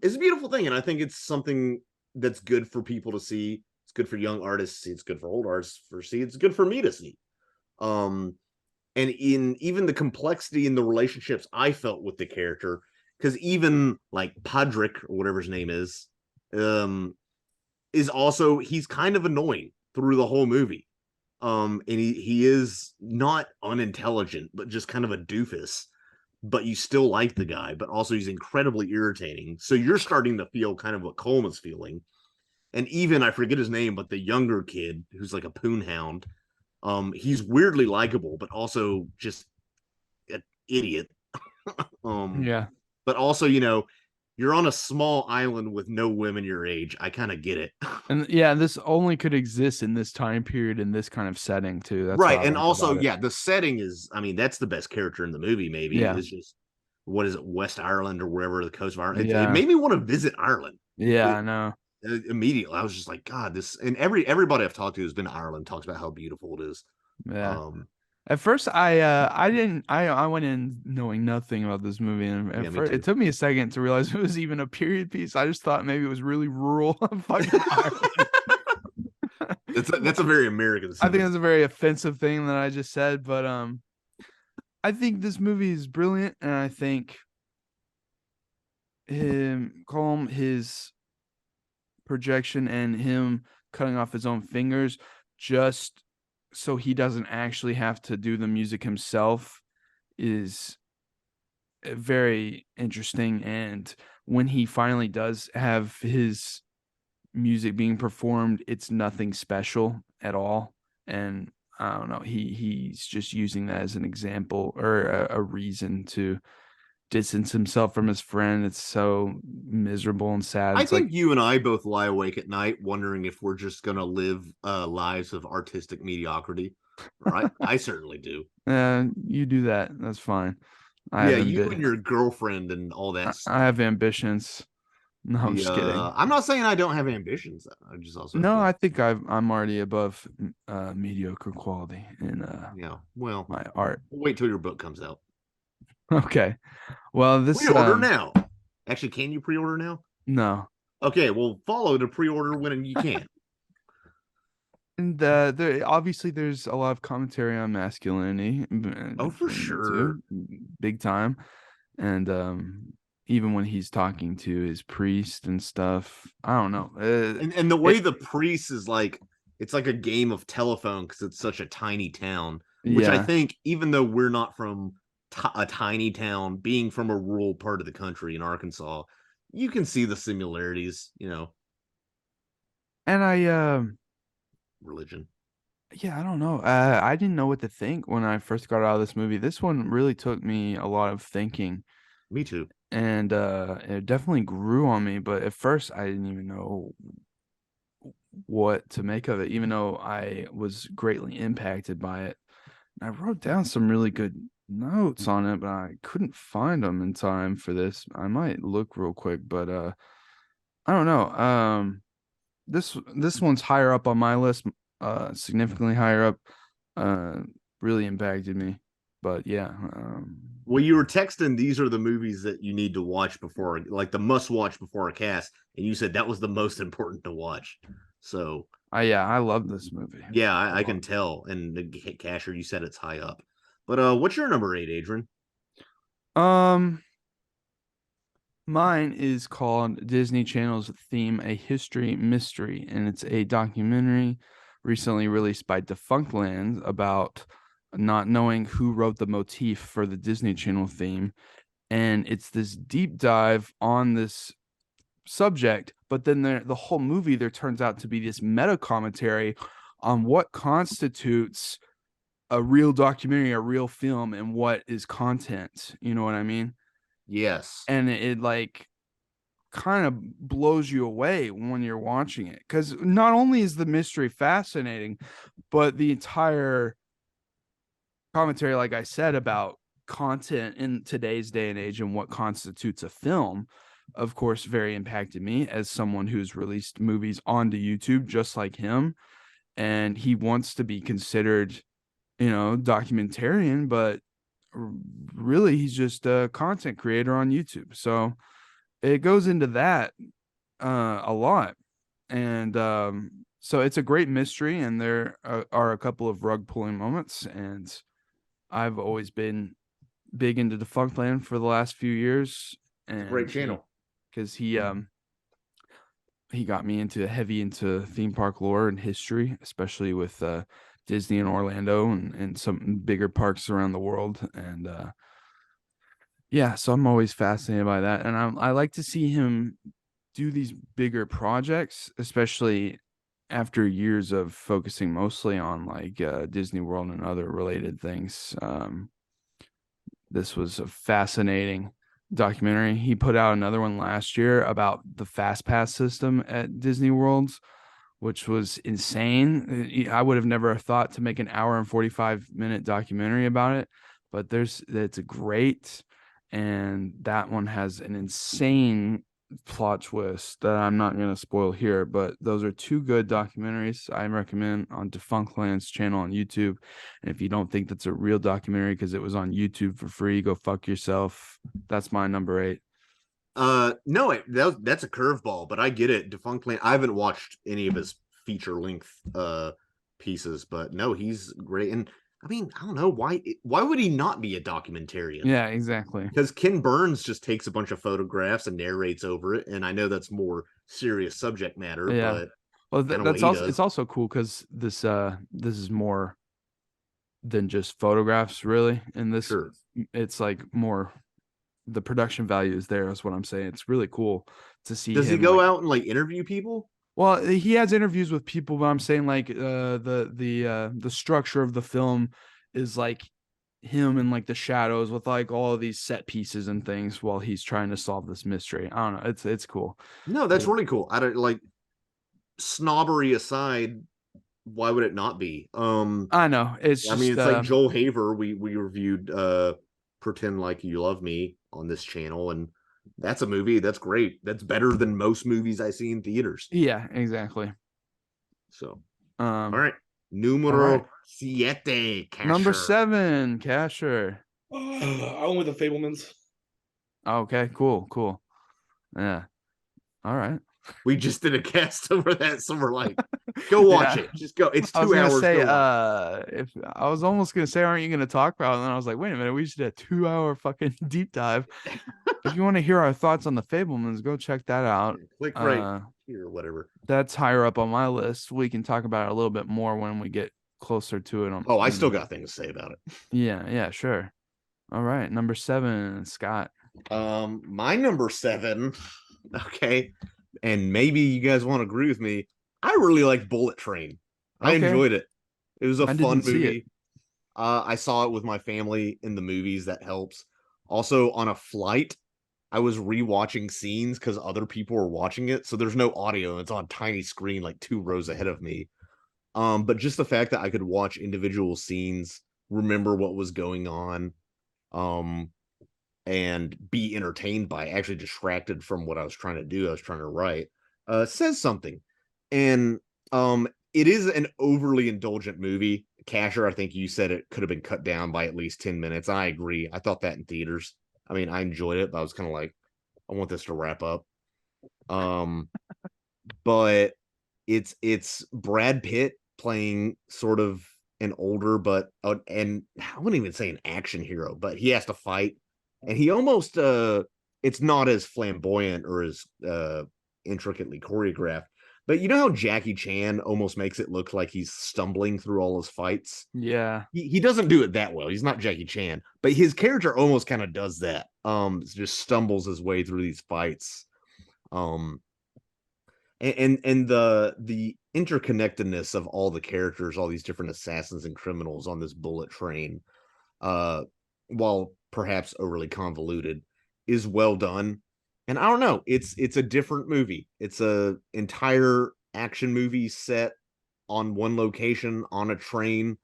is a beautiful thing. And I think it's something that's good for people to see. It's good for young artists to see. It's good for old artists to see. It's good for me to see. And in even the complexity in the relationships I felt with the character, because even like Podrick or whatever his name is also, he's kind of annoying through the whole movie. And he is not unintelligent, but just kind of a doofus. But you still like the guy, but also he's incredibly irritating. So you're starting to feel kind of what Coleman's feeling. And even, I forget his name, but the younger kid who's like a poonhound, he's weirdly likable, but also just an idiot. Yeah. But also, you're on a small island with no women your age. I kind of get it. And yeah, this only could exist in this time period, in this kind of setting too. That's Right. what I And like also, about it. yeah, the setting is, I mean, that's the best character in the movie, maybe. Yeah. Is just, what is it, West Ireland or wherever, the coast of Ireland. It Yeah. made me want to visit Ireland. Yeah, I know. Immediately. I was just like, God, this, and everybody I've talked to who's been to Ireland talks about how beautiful it is. Yeah. At first, I went in knowing nothing about this movie, and Yeah, at me first, too. it took me a second to realize it was even a period piece. I just thought maybe it was really rural fucking Ireland. That's a very American I think sentence. that's a very offensive thing that I just said, but I think this movie is brilliant, and I think his projection and him cutting off his own fingers just so he doesn't actually have to do the music himself is very interesting. And when he finally does have his music being performed, it's nothing special at all. And I don't know, he's just using that as an example or a reason to distance himself from his friend. It's so miserable and sad. I It's like, think you and I both lie awake at night wondering if we're just going to live lives of artistic mediocrity. Right? I certainly do. you do that. That's fine. Yeah, you and your girlfriend and all that I stuff. have ambitions. No, I'm just kidding. I'm not saying I don't have ambitions. I just also No, I think I'm already above mediocre quality in yeah. Well, my art. we'll wait till your book comes out. Okay. Well, this Pre-order now. Actually, can you pre-order now? No. Okay, well, follow to pre-order when you can. And obviously there's a lot of commentary on masculinity. Oh, for sure. Big time. And even when he's talking to his priest and stuff, I don't know. And the way the priest is like, it's like a game of telephone because it's such a tiny town. Which I think, even though we're not from a tiny town, being from a rural part of the country in Arkansas, you can see the similarities. And religion. yeah, I don't know. I didn't know what to think when I first got out of this movie. This one really took me a lot of thinking. Me too. And it definitely grew on me, but at first I didn't even know what to make of it, even though I was greatly impacted by it. I wrote down some really good notes on it, but I couldn't find them in time for this. I might look real quick, but I don't know. this one's higher up on my list, significantly higher up. Really impacted me. But yeah, Well, you were texting these are the movies that you need to watch before, like the must watch before a cast, and you said that was the most important to watch. So I love this movie yeah, a I lot. can tell. And the Casher, you said it's high up. But what's your number 8, Adrian? Um, Mine is called Disney Channel's Theme: A History Mystery, and it's a documentary recently released by Defunctland about not knowing who wrote the motif for the Disney Channel theme. And it's this deep dive on this subject, but then the whole movie there turns out to be this meta commentary on what constitutes a real documentary, a real film, and what is content. You know what I mean? Yes. And it like kind of blows you away when you're watching it, because not only is the mystery fascinating, but the entire commentary, like I said, about content in today's day and age and what constitutes a film, of course, very impacted me as someone who's released movies onto YouTube just like him. And he wants to be considered, documentarian, but really he's just a content creator on YouTube. So it goes into that a lot. And so it's a great mystery, and there are a couple of rug pulling moments. And I've always been big into Defunctland for the last few years, It's a great and channel. he got me into theme park lore and history, especially with Disney and Orlando and some bigger parks around the world. And yeah, so I'm always fascinated by that, and I like to see him do these bigger projects, especially after years of focusing mostly on like Disney World and other related things. This was a fascinating documentary. He put out another one last year about the Fast Pass system at Disney Worlds, which was insane. I would have never thought to make an hour and 45-minute documentary about it, but it's a great, and that one has an insane plot twist that I'm not going to spoil here, but those are two good documentaries I recommend on Defunctland's channel on YouTube. And if you don't think that's a real documentary because it was on YouTube for free, go fuck yourself. That's my number 8. No, that's a curveball, but I get it. Defunctland. I haven't watched any of his feature length pieces, but no, he's great. And I mean, I don't know why would he not be a documentarian? Yeah, exactly. Because Ken Burns just takes a bunch of photographs and narrates over it, and I know that's more serious subject matter, Yeah. but Well, kind of what that's he also does. it's also cool because this is more than just photographs, really. And this, Sure. it's like more, the production value is there, is what I'm saying. It's really cool to see Does he him go like, out and like interview people? well, he has interviews with people, but I'm saying like the structure of the film is like him in like the shadows with like all of these set pieces and things while he's trying to solve this mystery. I don't know. It's cool. No, that's really cool. I don't like snobbery aside, why would it not be? I know. It's I mean, just it's like Joel Haver. We reviewed Pretend Like You Love Me on this channel, and that's a movie that's great. That's better than most movies I see in theaters. yeah, exactly. So, all Um right, all right. numero siete, Number Casher. 7, Casher. I went with the Fabelmans. Okay, cool. Yeah. All right. We just did a cast over that, so we're like, go watch Yeah. it. Just go. It's I was 2 gonna hours. say, Go watch. if I was almost gonna say, aren't you gonna talk about it? And then I was like, wait a minute, we just did a 2-hour fucking deep dive. If you want to hear our thoughts on the Fablemans, go check that out. Click right here, or whatever. That's higher up on my list. We can talk about it a little bit more when we get closer to it. Oh, I still got things to say about it. Yeah, sure. All right, number 7, Scott. My number 7. Okay, and maybe you guys won't agree with me. I really liked Bullet Train. I Okay. enjoyed it. It was a I fun didn't see it. movie. I saw it with my family in the movies. That helps. Also, on a flight, I was rewatching scenes because other people were watching it. So there's no audio. It's on a tiny screen, like 2 rows ahead of me. But just the fact that I could watch individual scenes, remember what was going on, and be entertained by, actually distracted from what I was trying to do. I was trying to write, says something. And it is an overly indulgent movie. Casher, I think you said it could have been cut down by at least 10 minutes. I agree. I thought that in theaters. I mean, I enjoyed it, but I was kind of like, I want this to wrap up. Um, but it's Brad Pitt playing sort of an older, but and I wouldn't even say an action hero, but he has to fight, and he almost it's not as flamboyant or as intricately choreographed. But you know how Jackie Chan almost makes it look like he's stumbling through all his fights? Yeah. He doesn't do it that well. He's not Jackie Chan, but his character almost kind of does that. Just stumbles his way through these fights. Um, and the interconnectedness of all the characters, all these different assassins and criminals on this bullet train, uh, while perhaps overly convoluted, is well done. And I don't know, it's a different movie. It's a entire action movie set on one location on a train.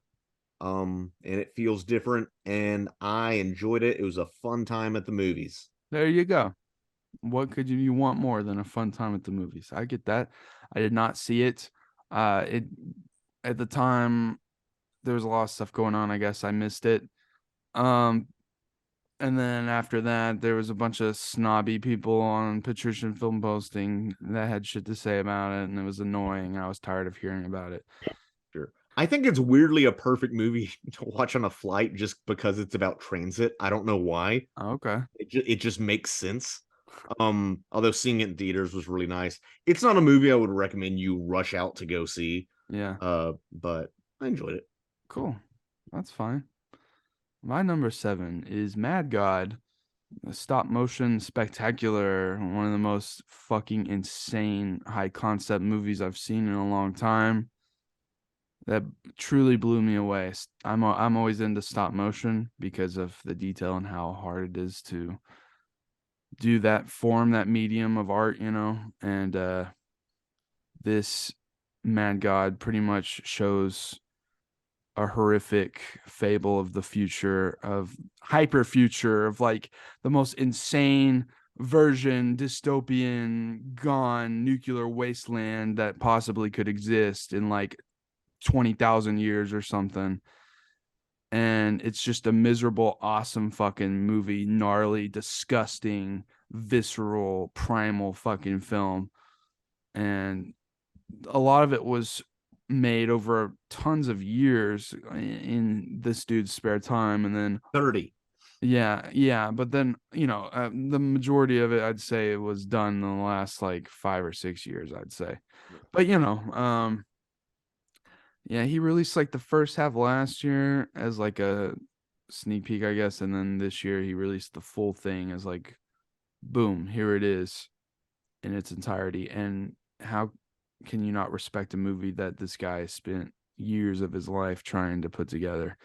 And it feels different, and I enjoyed it. It was a fun time at the movies. There you go. What could you want more than a fun time at the movies? I get that. I did not see it. It at the time there was a lot of stuff going on. I guess I missed it. Um, and then after that, there was a bunch of snobby people on Patrician Film Posting that had shit to say about it, and it was annoying. I was tired of hearing about it. Sure. I think it's weirdly a perfect movie to watch on a flight just because it's about transit. I don't know why. Okay. It just makes sense. Although seeing it in theaters was really nice. It's not a movie I would recommend you rush out to go see. Yeah. But I enjoyed it. Cool. That's fine. My number 7 is Mad God, a stop motion spectacular, one of the most fucking insane high concept movies I've seen in a long time. That truly blew me away. I'm always into stop motion because of the detail and how hard it is to do that form, that medium of art, and this Mad God pretty much shows a horrific fable of the future, of hyper future, of like the most insane version, dystopian, gone nuclear wasteland that possibly could exist in like 20,000 years or something. And it's just a miserable, awesome fucking movie, gnarly, disgusting, visceral, primal fucking film. And a lot of it was made over tons of years in this dude's spare time, and then 30. yeah, but then the majority of it I'd say it was done in the last like 5 or 6 years, I'd say. But yeah, he released like the first half last year as like a sneak peek, I guess, and then this year he released the full thing as like boom, here it is in its entirety. And how can you not respect a movie that this guy spent years of his life trying to put together?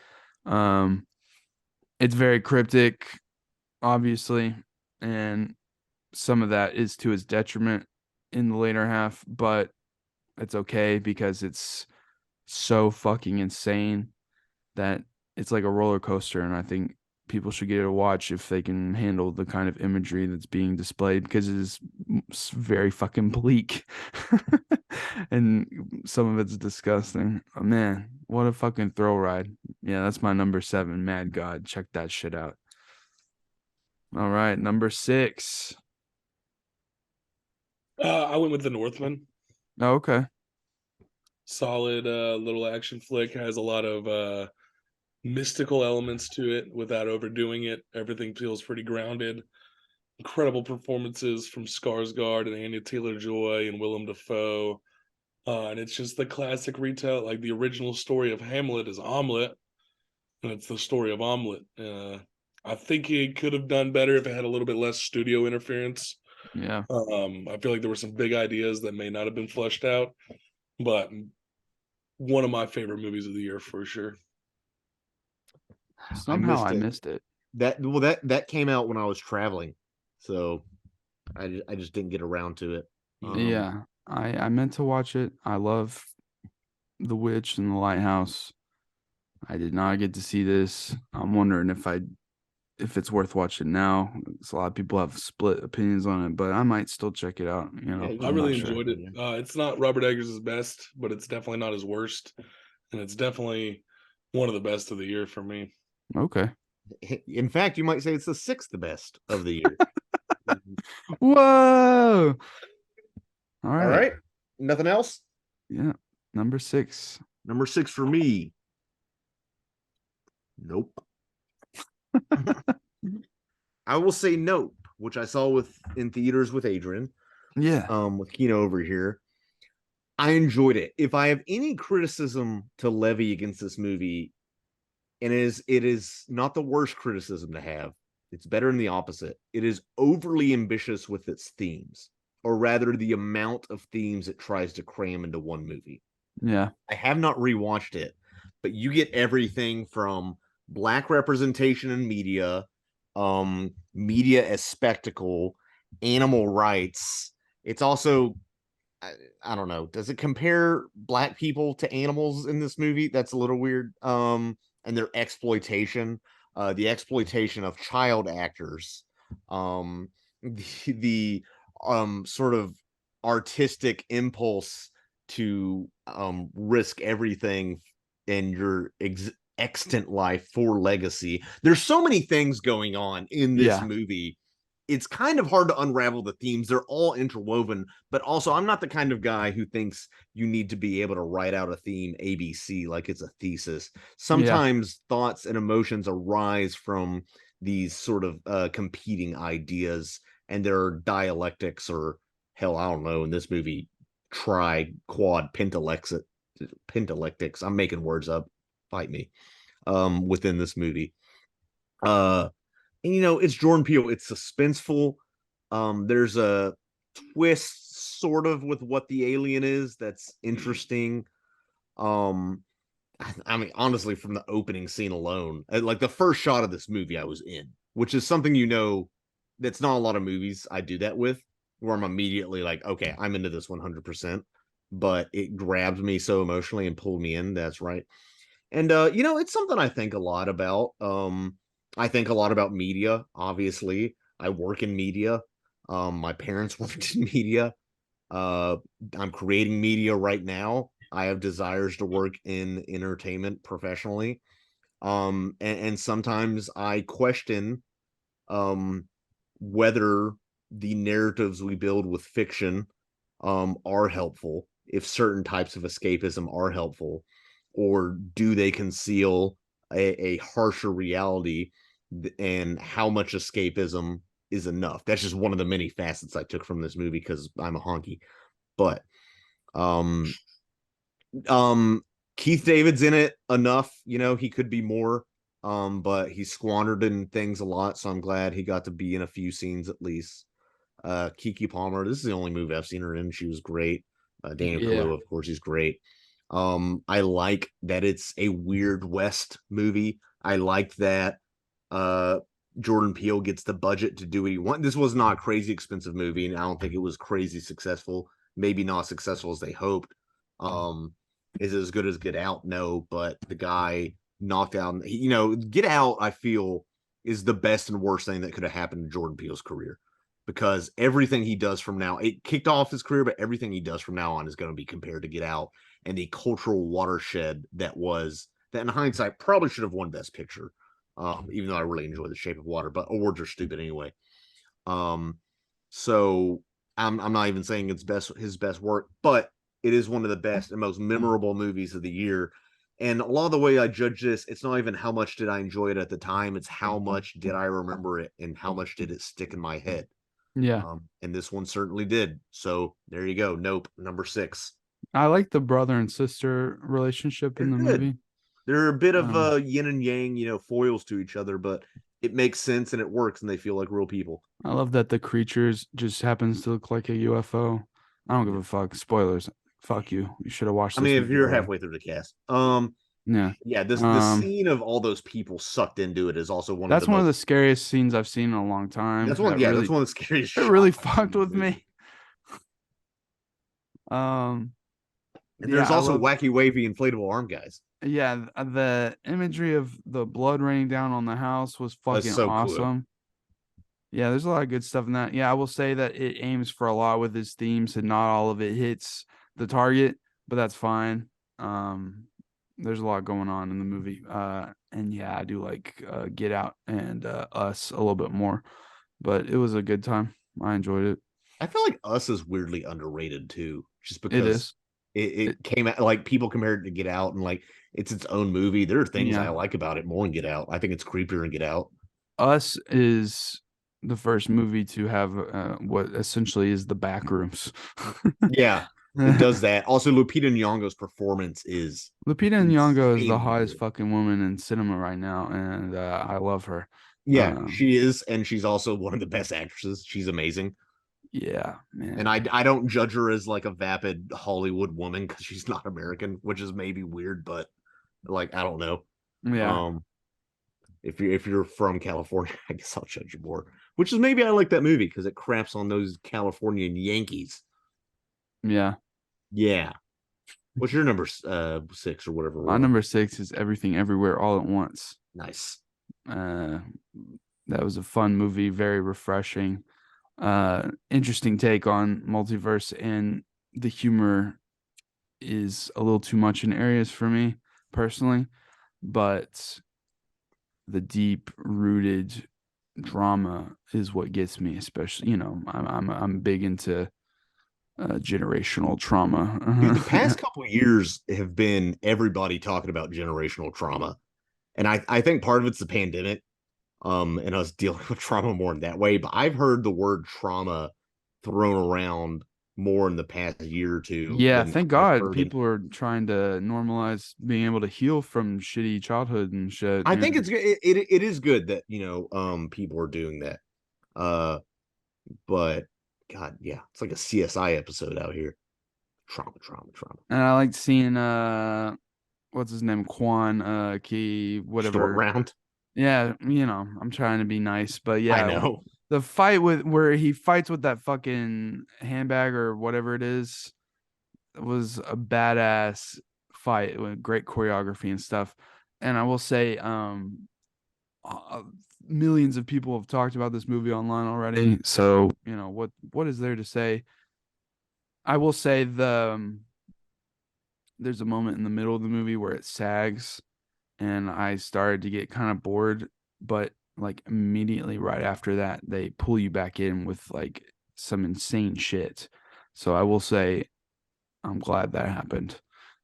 It's very cryptic, obviously, and some of that is to his detriment in the later half, but it's okay because it's so fucking insane that it's like a roller coaster, and I think people should get a watch if they can handle the kind of imagery that's being displayed, because it is very fucking bleak and some of it's disgusting. Oh, man, what a fucking thrill ride. Yeah, that's my number 7, Mad God. Check that shit out. All right, number 6. I went with The Northman. Oh, okay. Solid little action flick. Has a lot of mystical elements to it without overdoing it. Everything feels pretty grounded. Incredible performances from Skarsgård and Anya Taylor-Joy and Willem Dafoe. And it's just the classic retell, like the original story of Hamlet is Omelette, and it's the story of Omelette. I think he could have done better if it had a little bit less studio interference. Yeah. I feel like there were some big ideas that may not have been fleshed out, but one of my favorite movies of the year for sure. Somehow I missed it. That came out when I was traveling, so I just didn't get around to it. Yeah, I meant to watch it. I love The Witch and The Lighthouse. I did not get to see this. I'm wondering if I if it's worth watching now. A lot of people have split opinions on it, but I might still check it out. You know, Yeah, you I I'm can not really watch sure. enjoyed it. it. It's not Robert Eggers' best, but it's definitely not his worst, and it's definitely one of the best of the year for me. Okay. In fact, you might say it's the sixth best of the year. Whoa. All All right. right. Nothing else? Yeah. Number 6. Number 6 for me. Nope. I will say Nope, which I saw in theaters with Adrian, Yeah. with Kino over here. I enjoyed it. If I have any criticism to levy against this movie, and it is not the worst criticism to have. It's better than the opposite. It is overly ambitious with its themes, or rather, the amount of themes it tries to cram into one movie. Yeah. I have not rewatched it, but you get everything from black representation in media, media as spectacle, animal rights. It's also I don't know. Does it compare black people to animals in this movie? That's a little weird. And their exploitation, the exploitation of child actors, the sort of artistic impulse to risk everything in your extant life for legacy. There's so many things going on in this Yeah. movie. It's kind of hard to unravel the themes. They're all interwoven, but also I'm not the kind of guy who thinks you need to be able to write out a theme ABC like it's a thesis. Yeah. Sometimes thoughts and emotions arise from these sort of competing ideas, and there are dialectics, or hell, I don't know, in this movie, quad pentalectics. I'm making words up. Fight me. Within this movie. And it's Jordan Peele. It's suspenseful. There's a twist sort of with what the alien is that's interesting. Um, I mean, honestly, from the opening scene alone, like the first shot of this movie, I was in, which is something that's not a lot of movies I do that with, where I'm immediately like, okay, I'm into this 100%. But it grabbed me so emotionally and pulled me in. That's right. And it's something I think a lot about. I think a lot about media, obviously. I work in media. My parents worked in media. Uh, I'm creating media right now. I have desires to work in entertainment professionally. And sometimes I question um whether the narratives we build with fiction are helpful, if certain types of escapism are helpful, or do they conceal a harsher reality, and how much escapism is enough. That's just one of the many facets I took from this movie because I'm a honky. But um um Keith David's in it enough, he could be more. But he's squandered in things a lot, so I'm glad he got to be in a few scenes at least. Kiki Palmer, this is the only movie I've seen her in. She was great. Daniel Yeah. Kaluuya, of course, he's great. I like that it's a Weird West movie. I like that uh Jordan Peele gets the budget to do what he wants. This was not a crazy expensive movie, and I don't think it was crazy successful. Maybe not successful as they hoped. Um, is it as good as Get Out? No, but the guy knocked out. Get Out, I feel, is the best and worst thing that could have happened to Jordan Peele's career, because everything he does from now, it kicked off his career, but everything he does from now on is going to be compared to Get Out, and the cultural watershed that in hindsight probably should have won Best Picture. Even though I really enjoy The Shape of Water, but awards are stupid anyway. So I'm not even saying it's his best work, but it is one of the best and most memorable movies of the year. And a lot of the way I judge this, it's not even how much did I enjoy it at the time, it's how much did I remember it and how much did it stick in my head. Yeah. And this one certainly did. So there you go. Nope, number 6. I like the brother and sister relationship in They're the good. movie. They're a bit of Um, yin and yang, foils to each other, but it makes sense and it works, and they feel like real people. I love that the creatures just happens to look like a UFO. I don't give a fuck. Spoilers. Fuck you. You should have watched I this mean, if movie you're already. halfway through the cast, Yeah. yeah, this Um, scene of all those people sucked into it is also one of the that's one of most. the scariest scenes I've seen in a long time. That's one of the scariest It shots really I've seen fucked in a with movie. me. Um, And Yeah, there's I also love. wacky, wavy, inflatable arm guys. Yeah, the imagery of the blood raining down on the house was That's fucking so cool. awesome. Yeah, there's a lot of good stuff in that. Yeah, I will say that it aims for a lot with its themes, and not all of it hits the target, but that's fine. Um, there's a lot going on in the movie. And yeah, I do like Get Out and Us a little bit more, but it was a good time. I enjoyed it. I feel like Us is weirdly underrated too, just It because is. it It, came out like people compared it to Get Out and like it's its own movie. There are things I yeah, like about it more than Get Out. I think it's creepier in Get Out. Us is the first movie to have what essentially is the back rooms. Yeah, it does that. Also, Lupita Nyong'o's performance is Lupita Nyong'o is the insanely hottest good. fucking woman in cinema right now, and I love her. Yeah, Um, she is, and she's also one of the best actresses. She's amazing. yeah, And man. I don't judge her as like a vapid Hollywood woman because she's not American, which is maybe weird, but like I don't know. Yeah, Um, if you're from California, I guess I'll judge you more. Which is maybe I like that movie because it craps on those Californian Yankees. yeah. Yeah. What's your number 6 or whatever My we're on? number six is Everything Everywhere All at Once. Nice. Uh, that was a fun movie, very refreshing. Interesting take on multiverse, and the humor is a little too much in areas for me personally, but the deep rooted drama is what gets me, especially, I'm big into generational Dude, the trauma. past couple years have been everybody talking about generational trauma. And I think part of it's the pandemic, and us dealing with trauma more in that way. But I've heard the word trauma thrown around more in the past year or two Yeah, than thank I've God heard. And people are trying to normalize being able to heal from shitty childhood and shit. I You think know? it is good that people are doing that. Uh, but God, yeah, it's like a CSI episode out here. Trauma, trauma, trauma. And I liked seeing what's his name? Quan Key, Short whatever. round. Yeah, I'm trying to be nice, but I yeah, know. the fight with where he fights with that fucking handbag or whatever it is was a badass fight with great choreography and stuff. And I will say, uh, millions of people have talked about this movie online already. So what is there to say? I will say there's a moment in the middle of the movie where it sags, and I started to get kind of bored, but like immediately right after that, they pull you back in with like some insane shit. So I will say I'm glad that happened.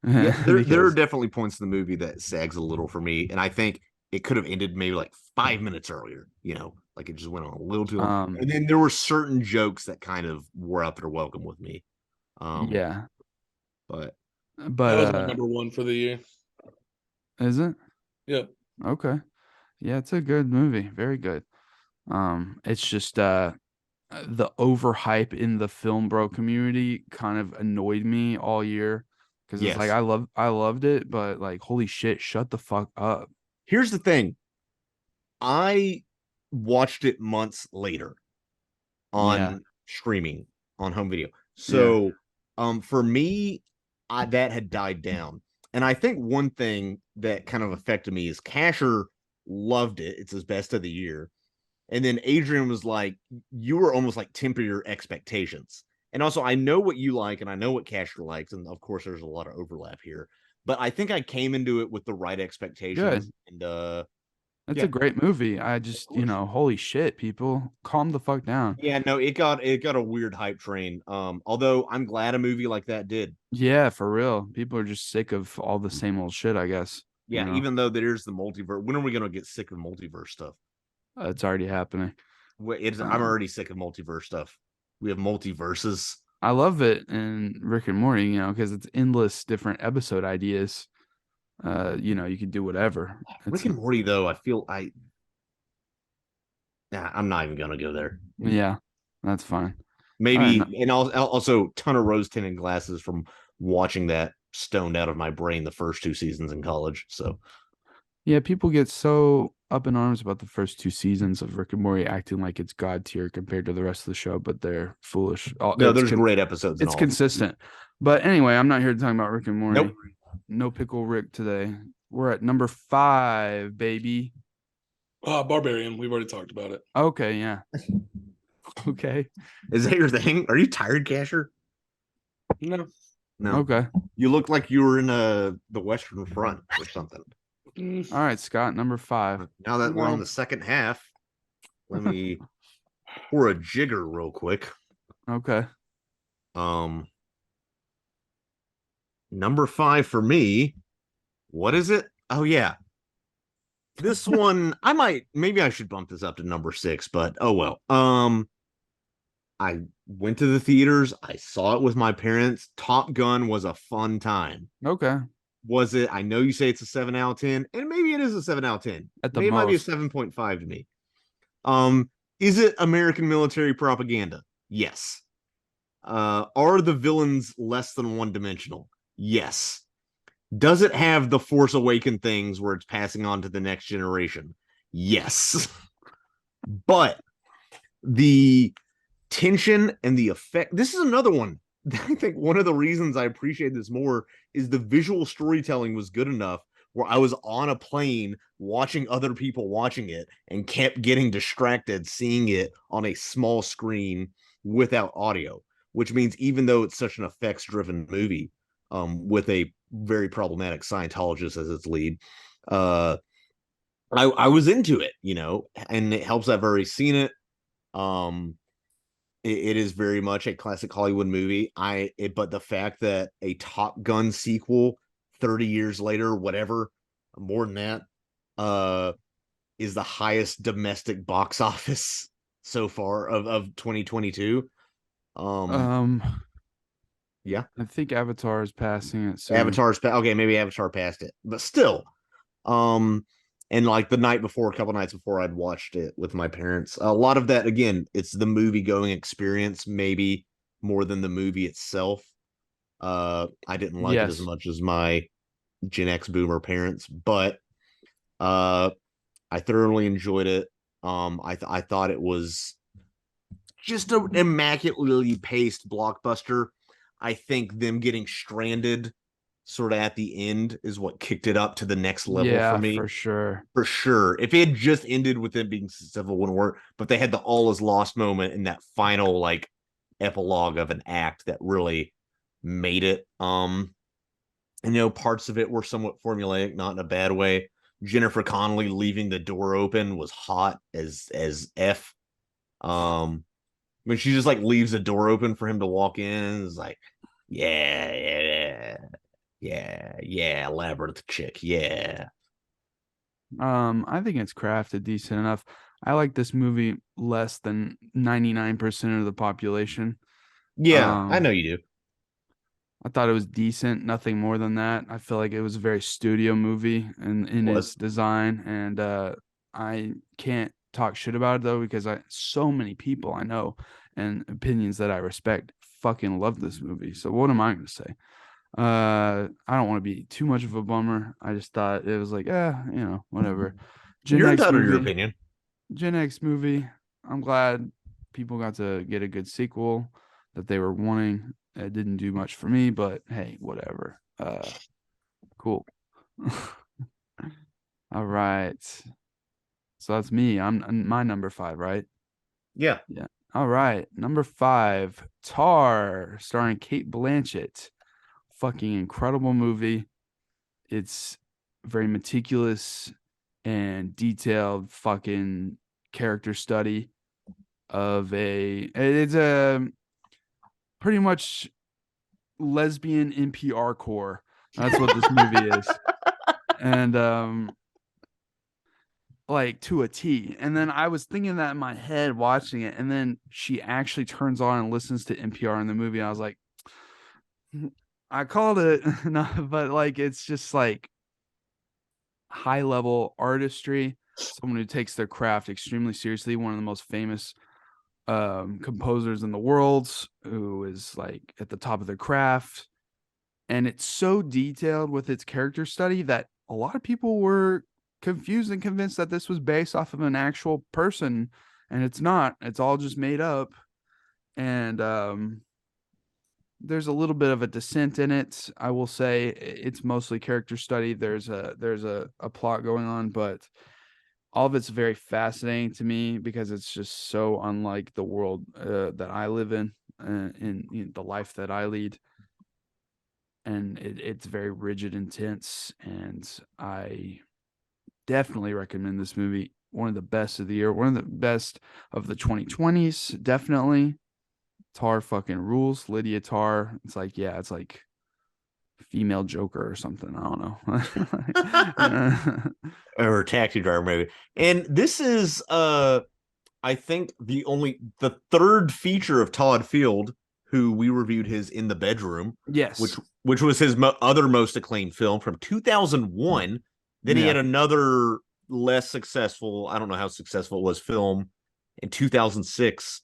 Yeah, there are Because definitely points in the movie that sags a little for me, and I think it could have ended maybe like 5 minutes earlier. Like it just went on a little too long. And um then there were certain jokes that kind of wore out their welcome with me. Um, yeah, but That but was my number one for the year. is it? Yep. Okay. Yeah, it's a good movie. Very good. It's just the overhype in the film bro community kind of annoyed me all year because it's like yes, I loved it, but like holy shit, shut the fuck up. here's the thing: I watched it months later Yeah, on streaming on home video. yeah, So, for me, that had died down. And I think one thing that kind of affected me is Casher loved it. It's his best of the year. And then Adrian was like, you were almost like temper your expectations. And also, I know what you like and I know what Casher likes. And of course, there's a lot of overlap here. But I think I came into it with the right expectations. good. And It's yeah, a great movie. I of just, course. holy shit, people, calm the fuck down. Yeah, no, it got a weird hype train. Although I'm glad a movie like that did. Yeah, for real. People are just sick of all the same old shit, I guess. Yeah, even though there's the multiverse. When are we gonna get sick of multiverse stuff? It's already happening. I'm Um, already sick of multiverse stuff. We have multiverses. I love it in Rick and Morty, because it's endless different episode ideas. You can do whatever. Rick It's and Morty, though, I feel I'm not even gonna go there. Yeah, that's fine. All right, Maybe, and also ton of rose tinted glasses from watching that stoned out of my brain the first 2 seasons in college. So yeah, people get so up in arms about the first 2 seasons of Rick and Morty acting like it's god tier compared to the rest of the show, but they're foolish. No, there's great episodes. It's consistent. But anyway, I'm not here to talk about Rick and Morty. Nope. No pickle Rick today. We're at number 5, baby. Barbarian. We've already talked about it. Okay, yeah. Okay. Is that your thing? Are you tired, Casher? No. Okay. You look like you were in the Western Front or something. All right, Scott, number 5. Now that we're on the second half, let me pour a jigger real quick. Okay. Number 5 for me. What is it? Oh yeah. This one, maybe I should bump this up to number 6, but oh well. I went to the theaters. I saw it with my parents. Top Gun was a fun time. Okay. Was it? I know you say it's a 7 out of 10, and maybe it is a 7 out of 10. Maybe it might be a 7.5 to me. Is it American military propaganda? Yes. Are the villains less than one-dimensional? Yes. Does it have the Force Awaken things where it's passing on to the next generation? Yes. But the tension and the effect, this is another one. I think one of the reasons I appreciate this more is the visual storytelling was good enough where I was on a plane watching other people watching it and kept getting distracted seeing it on a small screen without audio, which means even though it's such an effects-driven movie, with a very problematic Scientologist as its lead, I was into it, and it helps I've already seen it. It is very much a classic Hollywood movie. But the fact that a Top Gun sequel 30 years later, whatever, more than that, is the highest domestic box office so far of 2022. Yeah, I think Avatar is passing it soon. Okay, maybe Avatar passed it, but still, and like the night before, a couple nights before, I'd watched it with my parents. A lot of that, again, it's the movie going experience, maybe more than the movie itself. I didn't like it as much as my Gen X boomer parents, but I thoroughly enjoyed it. I thought it was just an immaculately paced blockbuster. I think them getting stranded sort of at the end is what kicked it up to the next level for me. For sure. For sure. If it had just ended with it being successful, wouldn't work. But they had the all is lost moment in that final like epilogue of an act that really made it. Parts of it were somewhat formulaic, not in a bad way. Jennifer Connelly leaving the door open was hot as F. When she just like leaves the door open for him to walk in, it's like, yeah, Labyrinth chick, yeah. I think it's crafted decent enough. I like this movie less than 99% of the population. Yeah, I know you do. I thought it was decent, nothing more than that. I feel like it was a very studio movie in its design, and I can't talk shit about it though because so many people I know and opinions that I respect fucking love this movie. So what am I going to say? I don't want to be too much of a bummer. I just thought it was like, whatever. You're entitled to your opinion. Gen X movie. I'm glad people got to get a good sequel that they were wanting. It didn't do much for me, but hey, whatever. Cool. All right. So that's me. I'm my number 5, right? Yeah. Yeah. All right. Number 5, Tar, starring Cate Blanchett. Fucking incredible movie. It's very meticulous and detailed fucking character study of it's a pretty much lesbian NPR core. That's what this movie is. And like to a T. And then I was thinking that in my head watching it, and then she actually turns on and listens to NPR in the movie. I was like, I called it. No, but like it's just like high level artistry, someone who takes their craft extremely seriously, one of the most famous composers in the world, who is like at the top of their craft. And it's so detailed with its character study that a lot of people were confused and convinced that this was based off of an actual person, and it's not. It's all just made up. And there's a little bit of a dissent in it. I will say it's mostly character study. There's a plot going on, but all of it's very fascinating to me because it's just so unlike the world that I live in the life that I lead. And it's very rigid, intense, and I definitely recommend this movie. One of the best of the year, one of the best of the 2020s, definitely. Tar fucking rules. Lydia Tar. It's like, yeah, it's like female Joker or something. I don't know. Or Taxi Driver movie. And this is I think the third feature of Todd Field, who we reviewed his In the Bedroom, Yes. which was his other most acclaimed film from 2001. Then he had another less successful, I don't know how successful it was, film in 2006.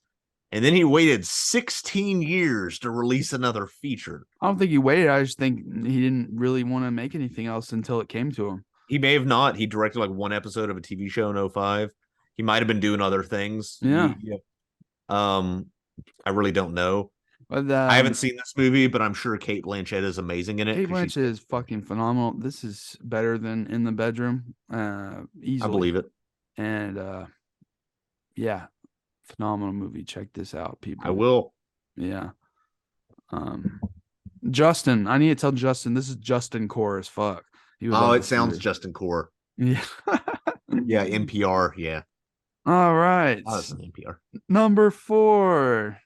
And then he waited 16 years to release another feature. I don't think he waited. I just think he didn't really want to make anything else until it came to him. He may have not. He directed like one episode of a TV show in 2005. He might have been doing other things. Yeah. I really don't know. But I haven't seen this movie, but I'm sure Cate Blanchett is amazing in it. Kate Blanchett is fucking phenomenal. This is better than In the Bedroom, easily. I believe it. And yeah, phenomenal movie. Check this out, people. I will. Yeah. Justin, I need to tell Justin this is Justin Core as fuck. It sounds Justin Core. Yeah. Yeah, NPR. Yeah. All right. Oh, it's an NPR. Number 4.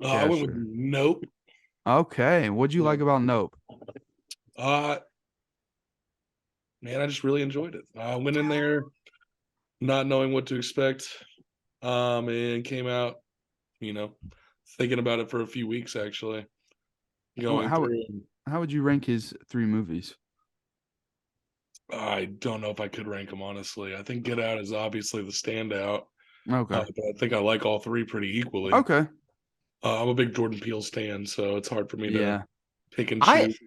I went with Nope. Okay. What'd you like about Nope? Man, I just really enjoyed it. I went in there not knowing what to expect, and came out, thinking about it for a few weeks actually. How would you rank his 3 movies? I don't know if I could rank them, honestly. I think Get Out is obviously the standout. Okay. But I think I like all 3 pretty equally. Okay. I'm a big Jordan Peele stan, so it's hard for me to pick and choose.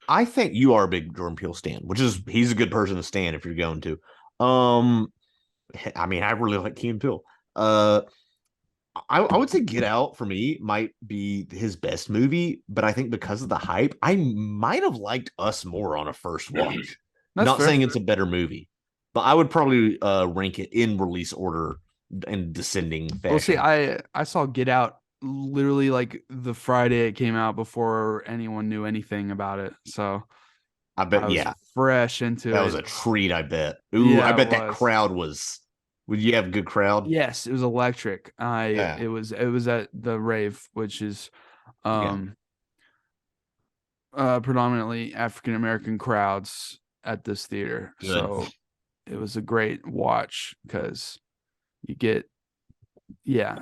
I think you are a big Jordan Peele stan, he's a good person to stan if you're going to. I mean, I really like Key and Peele. I would say Get Out for me might be his best movie, but I think because of the hype, I might have liked Us more on a first watch. Not saying it's a better movie, but I would probably rank it in release order and descending fashion. Well, see, I saw Get Out literally like the Friday it came out before anyone knew anything about it. So I bet, I was fresh into it. That was a treat, I bet. Ooh, yeah, I bet that crowd was. Would you have a good crowd? Yes, it was electric. It was at the rave, which is predominantly African American crowds at this theater. Good. So it was a great watch because you get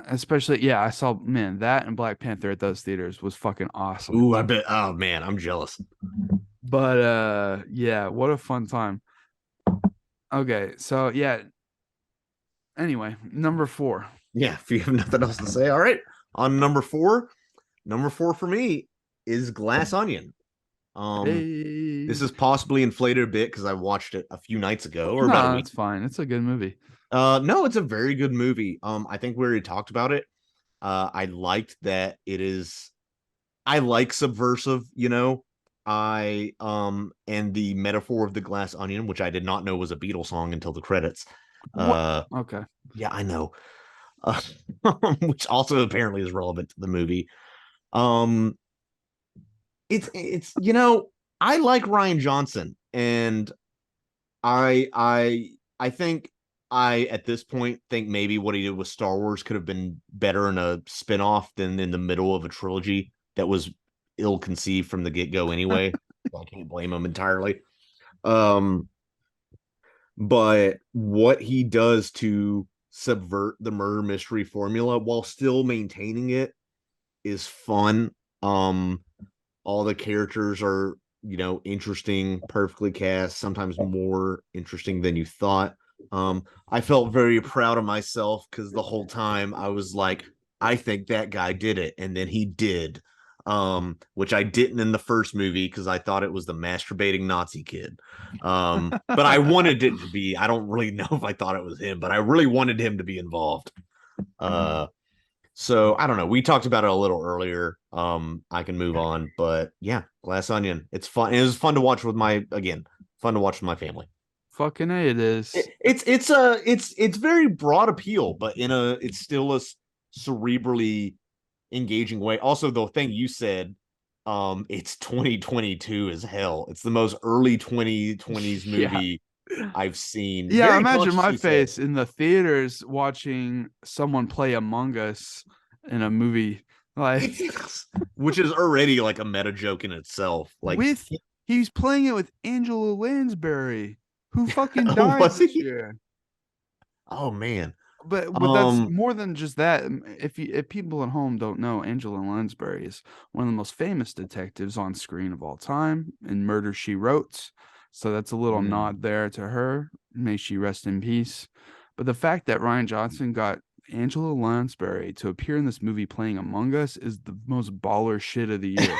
especially I saw that and Black Panther at those theaters was fucking awesome. Ooh, I bet. Oh man, I'm jealous. But what a fun time. Okay, so anyway, number 4. Yeah, if you have nothing else to say, all right. On number 4 for me is Glass Onion. This is possibly inflated a bit because I watched it a few nights ago or about a week. It's fine. It's a good movie. No, it's a very good movie. I think we already talked about it. I liked that it is. I like subversive, and the metaphor of the glass onion, which I did not know was a Beatles song until the credits. Okay. Yeah, I know. Which also apparently is relevant to the movie. It's I like Rian Johnson, and I think I at this point think maybe what he did with Star Wars could have been better in a spinoff than in the middle of a trilogy that was ill-conceived from the get-go anyway. I can't blame him entirely. But what he does to subvert the murder mystery formula while still maintaining it is fun. All the characters are, interesting, perfectly cast, sometimes more interesting than you thought. I felt very proud of myself because the whole time I was like, I think that guy did it, and then he did. which I didn't in the first movie because I thought it was the masturbating Nazi kid. But I wanted it to be. I don't really know if I thought it was him, but I really wanted him to be involved. So I don't know. We talked about it a little earlier. I can move on, but yeah, Glass Onion. It's fun. It was fun to watch with my family. Fucking A, it is. It's very broad appeal, but it's still a cerebrally engaging way. Also, the thing you said, it's 2022 as hell. It's the most early 2020s Yeah. movie I've seen. Yeah, Very imagine my consciously said. face in the theaters watching someone play Among Us in a movie. Like Which is already like a meta joke in itself. Like, with he's playing it with Angela Lansbury, who fucking oh, died was this he? year. Oh man. But that's Um, more than just that. If people at home don't know, Angela Lansbury is one of the most famous detectives on screen of all time in Murder She Wrote. So that's a little nod there to her. May she rest in peace. But the fact that Ryan Johnson got Angela Lansbury to appear in this movie playing Among Us is the most baller shit of the year.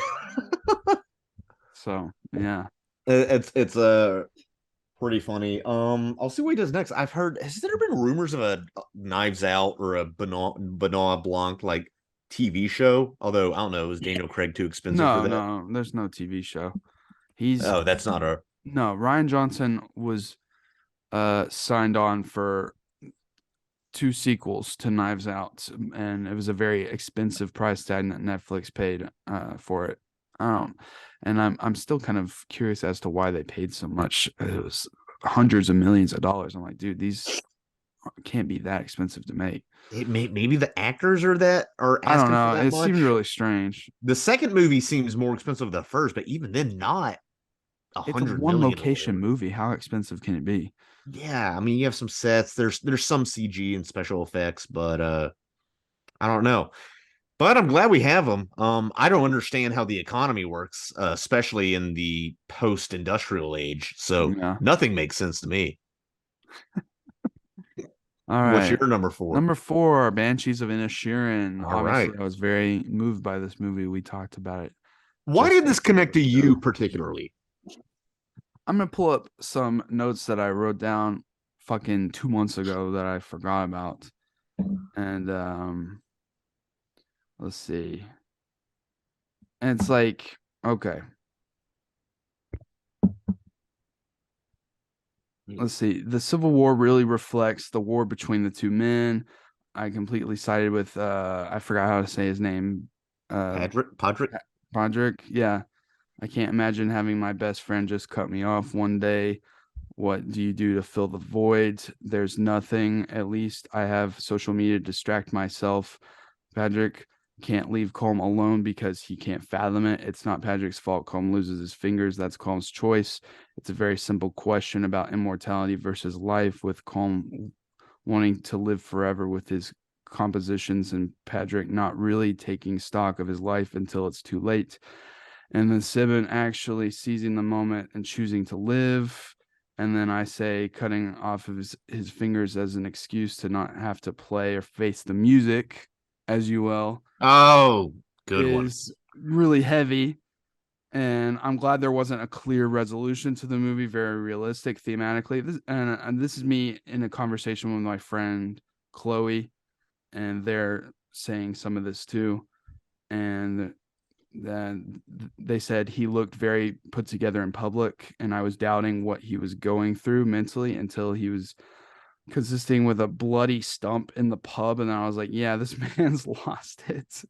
So yeah. it's pretty funny. I'll see what he does next. I've heard, has there been rumors of a Knives Out or a Benoit Blanc like TV show? Although I don't know, is Daniel Craig too expensive for No, that? no, there's no TV show. He's Oh, that's not a. no, Ryan Johnson was signed on for two sequels to Knives Out, and it was a very expensive price tag that Netflix paid for it. And I'm still kind of curious as to why they paid so much. It was hundreds of millions of dollars. I'm like, dude, these can't be that expensive to make. Maybe the actors are I don't asking for know. that It seemed much. really strange. The second movie seems more expensive than the first, but even then, not a It's a 100 million or one-location whatever. movie. How expensive can it be? Yeah, I mean, you have some sets. There's some CG and special effects, but I don't know. But I'm glad we have them. I don't understand how the economy works, especially in the post-industrial age. So Yeah. nothing makes sense to me. All What's right. your number four? Number four, Banshees of Inisherin. All right. Obviously, I was very moved by this movie. We talked about it Why just did this before connect the to you show. particularly? I'm gonna pull up some notes that I wrote down fucking 2 months ago that I forgot about. And let's see. And it's like, okay, let's see. The Civil War really reflects the war between the two men. I completely sided with I forgot how to say his name. Patrick? Podrick. Yeah. I can't imagine having my best friend just cut me off one day. What do you do to fill the void? There's nothing. At least I have social media to distract myself. Patrick can't leave Colm alone because he can't fathom it. It's not Patrick's fault. Colm loses his fingers. That's Colm's choice. It's a very simple question about immortality versus life, with Colm wanting to live forever with his compositions and Patrick not really taking stock of his life until it's too late. And then Sibin actually seizing the moment and choosing to live. And then I say cutting off of his fingers as an excuse to not have to play or face the music, as you will, Oh, good one. is really heavy. And I'm glad there wasn't a clear resolution to the movie, very realistic thematically. And this is me in a conversation with my friend Chloe, and they're saying some of this too. And then they said he looked very put together in public, and I was doubting what he was going through mentally until he was consisting with a bloody stump in the pub, and I was like, yeah, this man's lost it.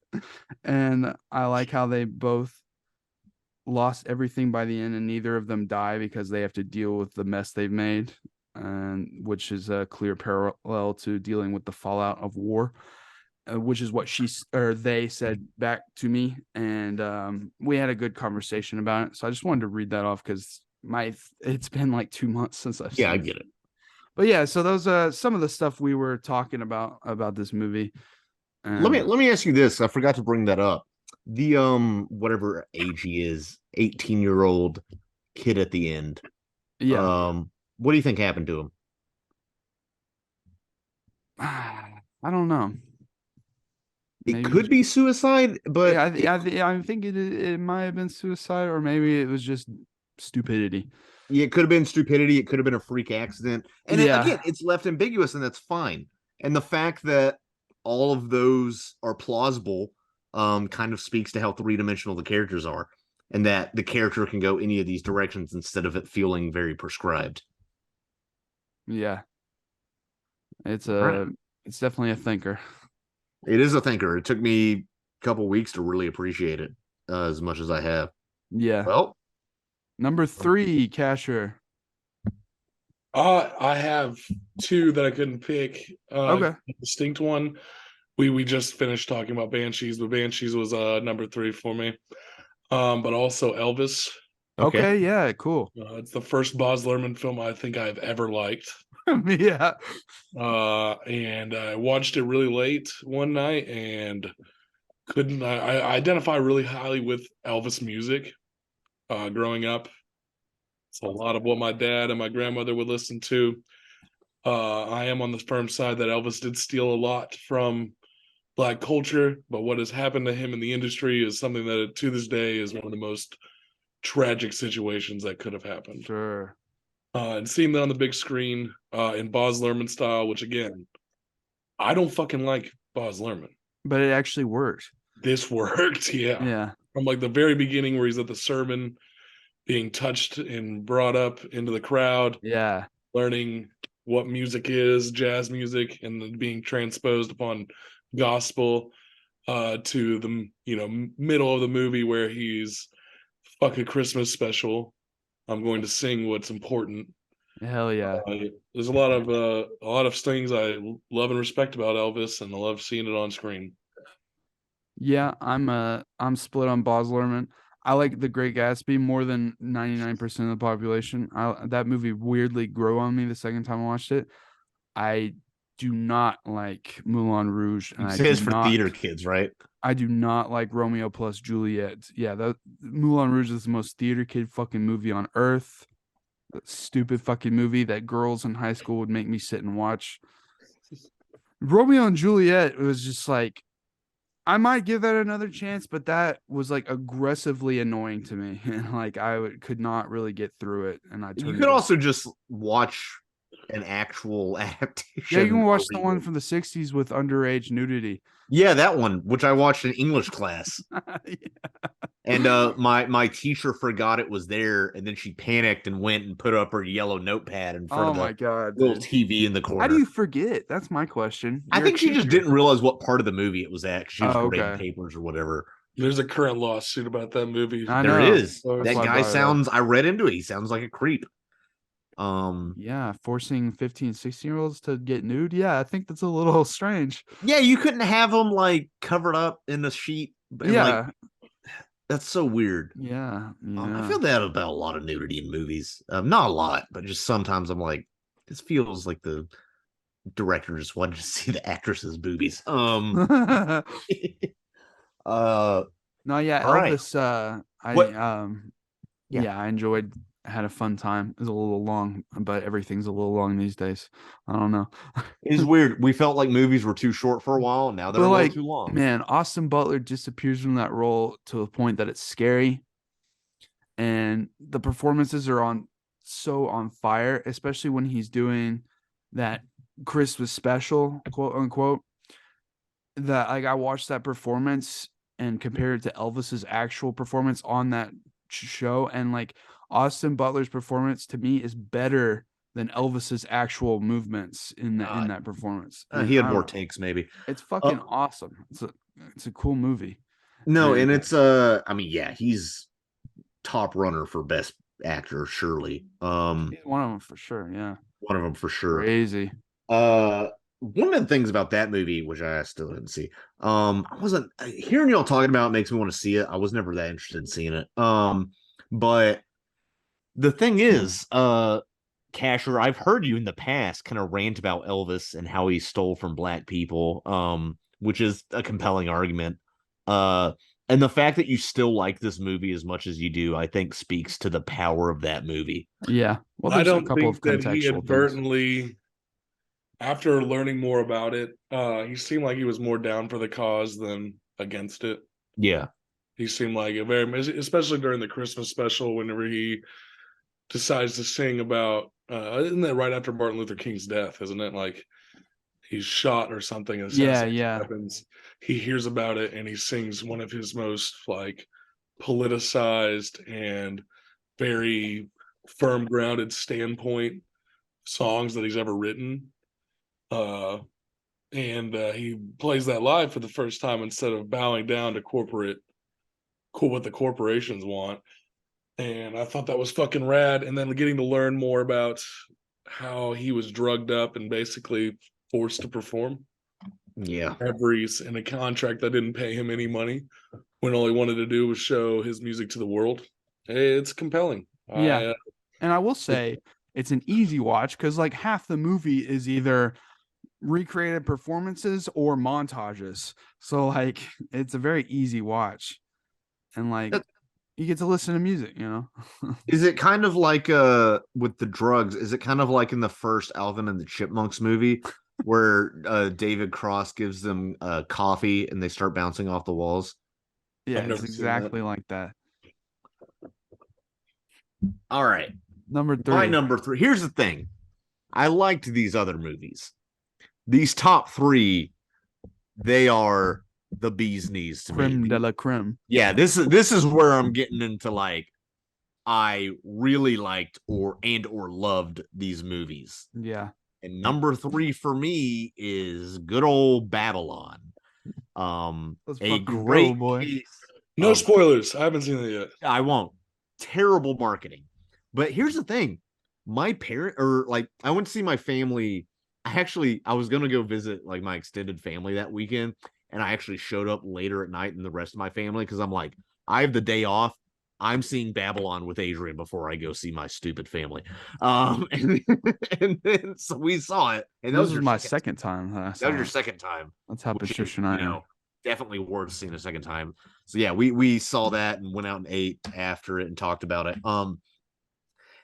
And I like how they both lost everything by the end, and neither of them die because they have to deal with the mess they've made, and which is a clear parallel to dealing with the fallout of war, which is what they said back to me, and we had a good conversation about it. So I just wanted to read that off because it's been like 2 months since I've Yeah, seen I it. get it. But yeah, so those some of the stuff we were talking about this movie. And Let me ask you this. I forgot to bring that up. The whatever age he is, 18-year-old kid at the end. yeah, What do you think happened to him? I don't know. It Maybe could be suicide, but yeah, I think it might have been suicide, or maybe it was just stupidity. it could have been stupidity. It could have been a freak accident. And again, Yeah, it's left ambiguous, and that's fine. And the fact that all of those are plausible kind of speaks to how three-dimensional the characters are, and that the character can go any of these directions instead of it feeling very prescribed. yeah. It's All right. a it's definitely a thinker. It is a thinker. It took me a couple weeks to really appreciate it as much as I have. Yeah. Well, Number three, Casher. I have two that I couldn't pick. Okay. A distinct one. We just finished talking about Banshees, but Banshees was number three for me. But also Elvis. okay. Okay. Yeah. Cool. It's the first Baz Luhrmann film I think I've ever liked. Yeah. And I watched it really late one night and couldn't. I identify really highly with Elvis music. Growing up, it's a lot of what my dad and my grandmother would listen to. I am on the firm side that Elvis did steal a lot from Black culture, but what has happened to him in the industry is something that to this day is one of the most tragic situations that could have happened. Sure. And seeing that on the big screen in Baz Luhrmann style, which again, I don't fucking like Baz Luhrmann. But it actually worked. This worked, yeah. Yeah. From like the very beginning where he's at the sermon, being touched and brought up into the crowd, Yeah. learning what music is, jazz music, and then being transposed upon gospel to the middle of the movie where he's fuck a Christmas special. I'm going to sing what's important. Hell yeah. There's a lot of things I love and respect about Elvis, and I love seeing it on screen. Yeah, I'm split on Baz Luhrmann. I like The Great Gatsby more than 99% of the population. That movie weirdly grew on me the second time I watched it. I do not like Moulin Rouge, and You say it's for theater kids, right? I do not like Romeo plus Juliet. Yeah, the Moulin Rouge is the most theater kid fucking movie on earth. That stupid fucking movie that girls in high school would make me sit and watch. Romeo and Juliet was just like, I might give that another chance, but that was like aggressively annoying to me, and like could not really get through it. And I You turned could it off. also just watch an actual adaptation. Yeah, you can watch the one from the '60s with underage nudity. Yeah, that one, which I watched in English class. Yeah. And my teacher forgot it was there, and then she panicked and went and put up her yellow notepad in front Oh of my the god, little dude. TV in the corner. How do you forget? That's my question. I You're a think she just teacher. didn't realize what part of the movie it was at. 'Cause she was Oh, grading okay. papers or whatever. There's a current lawsuit about that movie. I There know. is. That's That why I guy brought it up. sounds. I read into it. He sounds like a creep. Yeah, forcing 15, 16-year-olds to get nude. Yeah, I think that's a little strange. Yeah, you couldn't have them like covered up in a sheet. And, Yeah. like, that's so weird. Yeah. I Yeah. feel that about a lot of nudity in movies. Not a lot, but just sometimes I'm like, this feels like the director just wanted to see the actress's boobies. No, yeah, all right. Elvis, What- yeah, I had a fun time. It was a little long, but everything's a little long these days. I don't know. It's weird. We felt like movies were too short for a while. Now they're But a little like, too long. man, Austin Butler disappears from that role to a point that it's scary. And the performances are so on fire, especially when he's doing that Christmas special, quote unquote. That like I watched that performance and compared it to Elvis's actual performance on that show, and like Austin Butler's performance to me is better than Elvis's actual movements in that performance. And He had I more don't know. takes, maybe. It's fucking awesome. It's a cool movie. No, And- and it's I mean, yeah, he's top runner for best actor, surely. He's one of them for sure. Yeah, One of them for sure. crazy. One of the things about that movie, which I still didn't see, I wasn't hearing y'all talking about it makes me want to see it. I was never that interested in seeing it. But the thing is, Casher, I've heard you in the past kind of rant about Elvis and how he stole from black people, which is a compelling argument. And the fact that you still like this movie as much as you do, I think speaks to the power of that movie. Yeah. Well, I there's a don't couple of think that he contextual things. inadvertently. after learning more about it, he seemed like he was more down for the cause than against it. Yeah. He seemed like a very, especially during the Christmas special, whenever he decides to sing about, isn't that right after Martin Luther King's death? Isn't it like he's shot or something? And assassination happens. He hears about it and he sings one of his most like politicized and very firm grounded standpoint songs that he's ever written. And he plays that live for the first time instead of bowing down to what the corporations want. And I thought that was fucking rad. And then getting to learn more about how he was drugged up and basically forced to perform. Yeah. In a contract that didn't pay him any money when all he wanted to do was show his music to the world. It's compelling. Yeah. And I will say it's an easy watch because like half the movie is either recreated performances or montages. So like it's a very easy watch. And like you get to listen to music, you know. Is it kind of like with the drugs? Is it kind of like in the first Alvin and the Chipmunks movie where David Cross gives them coffee and they start bouncing off the walls? Yeah, it's exactly like that. All right. Number 3. My number 3. Here's the thing. I liked these other movies. These top 3, they are the bee's knees to Creme me. de la creme. Yeah, this is where I'm getting into like I really liked or loved these movies. Yeah. And number 3 for me is good old Babylon. A great boy. No spoilers. I haven't seen it yet. I won't. Terrible marketing. But here's the thing. My parent I went to see my family. I was gonna go visit like my extended family that weekend, and I actually showed up later at night than the rest of my family because I'm like, I have the day off. I'm seeing Babylon with Adrian before I go see my stupid family. And then so we saw it, and that was my second time. That was your second time. That's how Patricia and I are. Definitely worth seeing a second time. So yeah, we saw that and went out and ate after it and talked about it.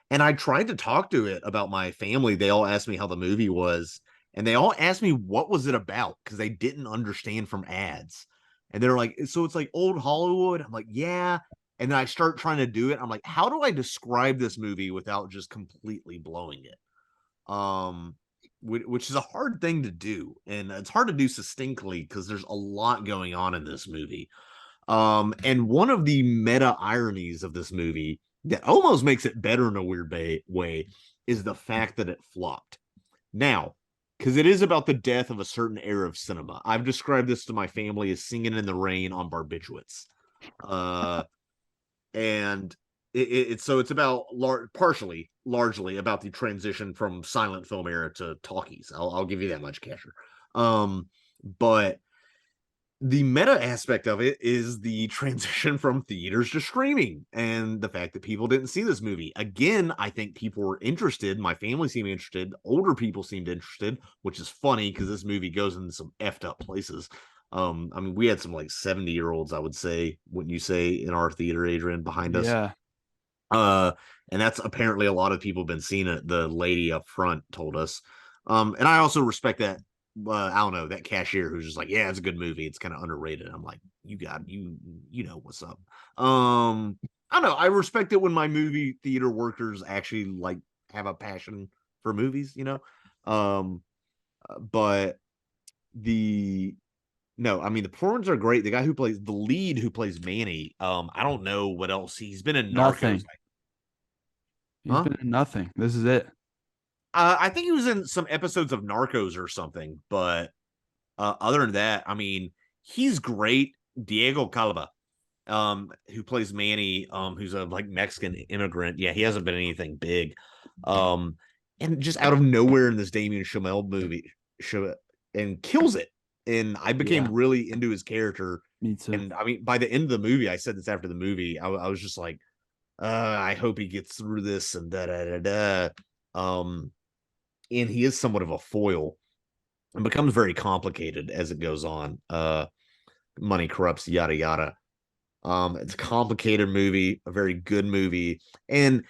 And I tried to talk to it about my family. They all asked me how the movie was, and they all asked me what was it about because they didn't understand from ads. And they're like, so it's like old Hollywood. I'm like, yeah. And then I start trying to do it. I'm like, how do I describe this movie without just completely blowing it? Which is a hard thing to do, and it's hard to do succinctly because there's a lot going on in this movie. And one of the meta ironies of this movie that almost makes it better in a weird way is the fact that it flopped. Now, because it is about the death of a certain era of cinema. I've described this to my family as Singing in the Rain on barbiturates. And it's about largely about the transition from silent film era to talkies. I'll give you that much, Casher. But the meta aspect of it is the transition from theaters to streaming and the fact that people didn't see this movie. Again, I think people were interested. My family seemed interested. Older people seemed interested, which is funny because this movie goes into some effed up places. I mean, we had some like 70-year-olds, I would say, wouldn't you say, in our theater, Adrian, behind us? Yeah. And that's apparently a lot of people have been seeing it. The lady up front told us. And I also respect that. I don't know, that cashier who's just like, yeah, it's a good movie. It's kind of underrated. I'm like, you know what's up. I don't know. I respect it when my movie theater workers actually like have a passion for movies, you know. But no, I mean the performances are great. The guy who plays the lead who plays Manny, I don't know what else. He's been in Narcos. He's been in nothing. This is it. I think he was in some episodes of Narcos or something, but other than that, I mean, he's great. Diego Calva, who plays Manny, who's a like Mexican immigrant. Yeah, he hasn't been anything big. And just out of nowhere in this Damien Chazelle movie, and kills it. And I became really into his character. Me too. And I mean, by the end of the movie, I said this after the movie, I was just like, I hope he gets through this and and he is somewhat of a foil and becomes very complicated as it goes on. Money corrupts, yada yada. It's a complicated movie, a very good movie, and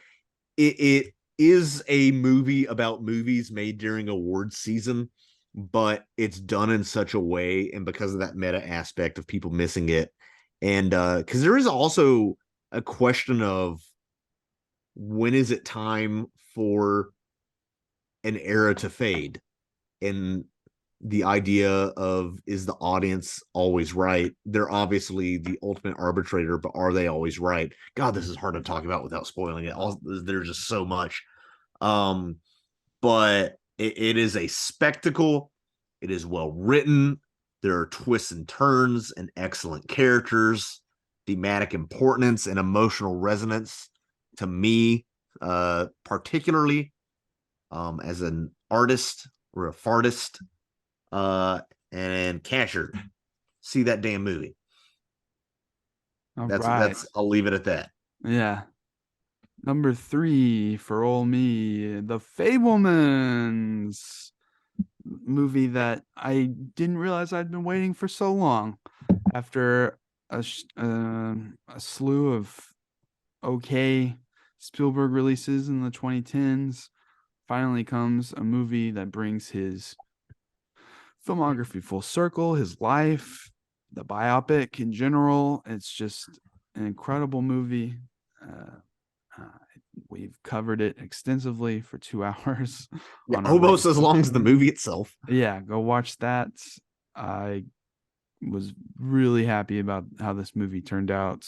it is a movie about movies made during awards season. but it's done in such a way, and because of that meta aspect of people missing it, and because there is also a question of when is it time for an era to fade, and the idea of, is the audience always right? They're obviously the ultimate arbitrator, but are they always right? God, this is hard to talk about without spoiling it. There's just so much. But it is a spectacle. It is well written. There are twists and turns and excellent characters, thematic importance and emotional resonance to me, particularly as an artist or a fartist. And Casher, see that damn movie. All That's right. I'll leave it at that. Yeah. Number 3 for old me, The Fabelmans, movie that I didn't realize I'd been waiting for so long. After a slew of okay Spielberg releases in the 2010s, finally comes a movie that brings his filmography full circle, his life, the biopic in general. It's just an incredible movie. Uh, we've covered it extensively for 2 hours. Yeah, almost as long as the movie itself. Yeah, go watch that. I was really happy about how this movie turned out.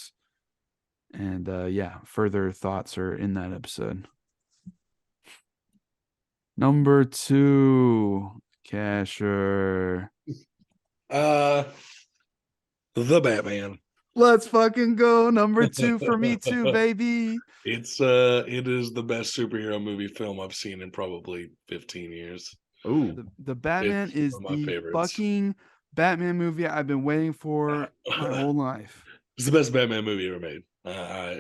And yeah, further thoughts are in that episode. Number 2, Casher. The Batman. Let's fucking go. Number 2 for me too, baby. It is the best superhero movie film I've seen in probably 15 years. Ooh. The Batman It's is one of my the favorites. fucking Batman movie I've been waiting for my whole life. It's the best Batman movie ever made.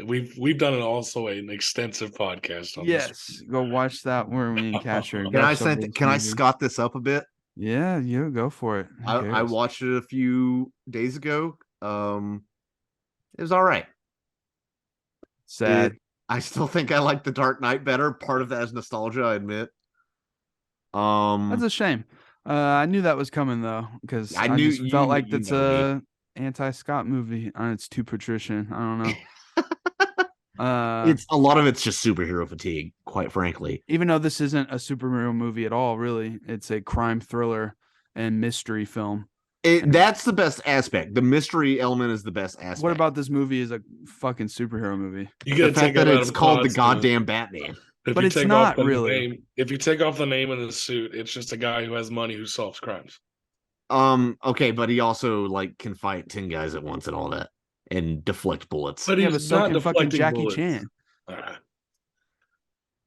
We've done also an extensive podcast on Yes, this. go watch that where me and Catcher. Can I Scott this up a bit? Yeah, you go for it. I watched it a few days ago. It was all right. Sad. I still think I like The Dark Knight better. Part of that is nostalgia, I admit. That's a shame. I knew that was coming though, because I knew just felt like you that's know a anti-Scott movie. It's too patrician. I don't know. It's a lot of it's just superhero fatigue, quite frankly. Even though this isn't a superhero movie at all, really, it's a crime thriller and mystery film. That's the best aspect. The mystery element is the best aspect. What about this movie is a fucking superhero movie? You gotta the fact that it's called the goddamn Batman. But it's not really. If you take off the name and the suit, it's just a guy who has money who solves crimes. Okay, but he also like can fight 10 guys at once and all that and deflect bullets. But he's so not can fucking deflecting Jackie bullets. Chan.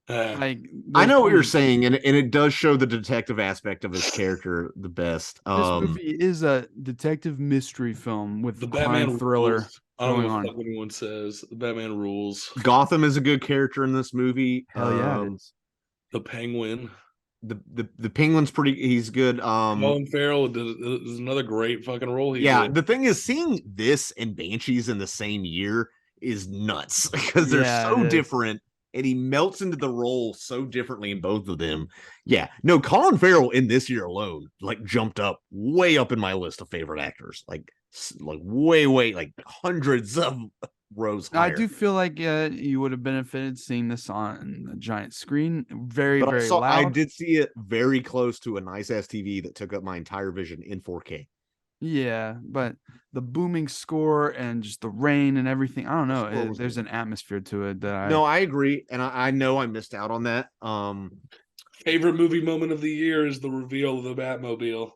Like I know what you're saying, and it does show the detective aspect of his character the best. This movie is a detective mystery film with the crime Batman thriller rules. I don't going know on. what anyone says. The Batman rules. Gotham is a good character in this movie. Hell yeah, it is. The Penguin. The Penguin's he's good. Colin Farrell is another great fucking role. The thing is, seeing this and Banshees in the same year is nuts because they're so different, and he melts into the role so differently in both of them. Yeah, no, Colin Farrell in this year alone like jumped up way up in my list of favorite actors, like way like hundreds of rows higher. I do feel like you would have benefited seeing this on a giant screen, very loud. I did see it very close to a nice ass TV that took up my entire vision in 4K. Yeah, but the booming score and just the rain and everything, I don't know. There's an atmosphere to it that No, I agree, and I know I missed out on that. Favorite movie moment of the year is the reveal of the Batmobile.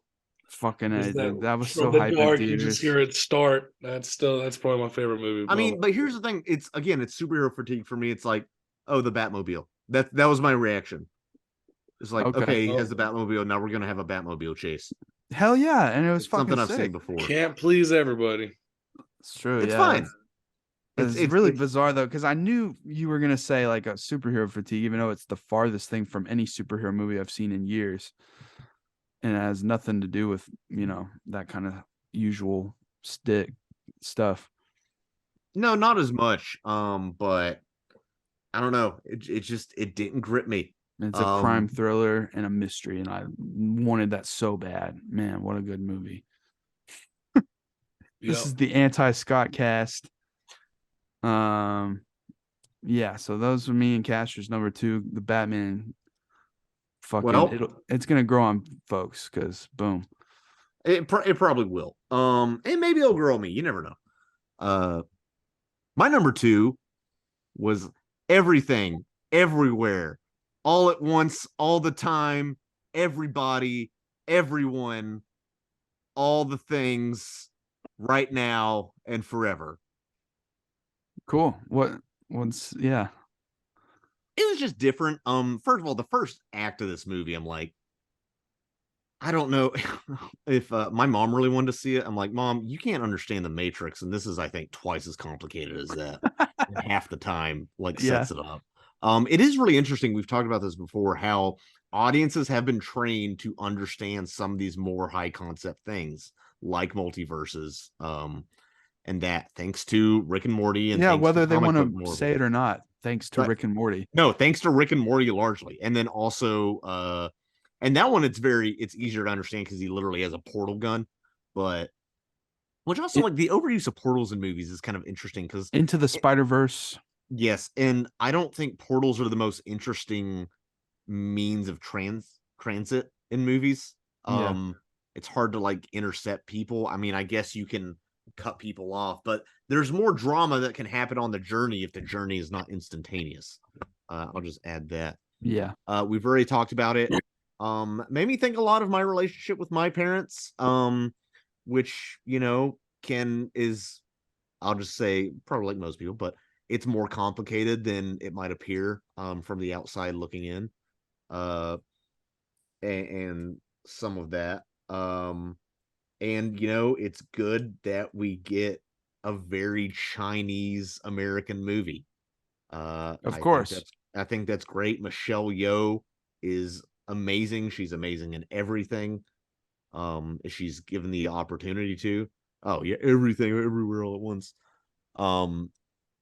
Fucking that was so hype. You just hear it start. That's probably my favorite movie. I mean, but here's the thing: it's superhero fatigue for me. It's like, oh, the Batmobile. That was my reaction. It's like, okay, he has the Batmobile. Now we're gonna have a Batmobile chase. Hell yeah, and it was fucking something I've sick. seen before. Can't please everybody. It's true. It's fine. It's really bizarre though, because I knew you were gonna say like a superhero fatigue, even though it's the farthest thing from any superhero movie I've seen in years. And it has nothing to do with, that kind of usual stuff. No, not as much. But I don't know. It didn't grip me. It's a crime thriller and a mystery, and I wanted that so bad. Man, what a good movie. This Yep. is the anti-Scott cast. Yeah, so those are me and Caster's number 2. The Batman, it's gonna grow on folks because boom. It probably will. And maybe it'll grow on me. You never know. My number 2 was Everything, Everywhere, All at Once, All the Time, Everybody, Everyone, All the Things, Right Now and Forever. Cool. What's yeah. It was just different. First of all, the first act of this movie, I'm like, I don't know if my mom really wanted to see it. I'm like, Mom, you can't understand the Matrix, and this is, I think, twice as complicated as that. And half the time, like, sets it up. It is really interesting. We've talked about this before, how audiences have been trained to understand some of these more high concept things, like multiverses. And that thanks to Rick and Morty, and thanks whether to they comic book want to Marvel. say it or not, thanks to Rick and Morty. No, thanks to Rick and Morty largely, and then also and that one, it's easier to understand because he literally has a portal gun, but which also, like, the overuse of portals in movies is kind of interesting because Into the Spider-Verse. Yes, and I don't think portals are the most interesting means of transit in movies. Yeah. It's hard to, like, intercept people. I mean, I guess you can cut people off, but there's more drama that can happen on the journey if the journey is not instantaneous. I'll just add that. Yeah. We've already talked about it. Made me think a lot of my relationship with my parents, which, I'll just say, probably like most people, but it's more complicated than it might appear from the outside looking in. And some of that. And it's good that we get a very Chinese American movie. Of course. I think that's great. Michelle Yeoh is amazing. She's amazing in everything. If she's given the opportunity to. Oh yeah, everything, everywhere, all at once.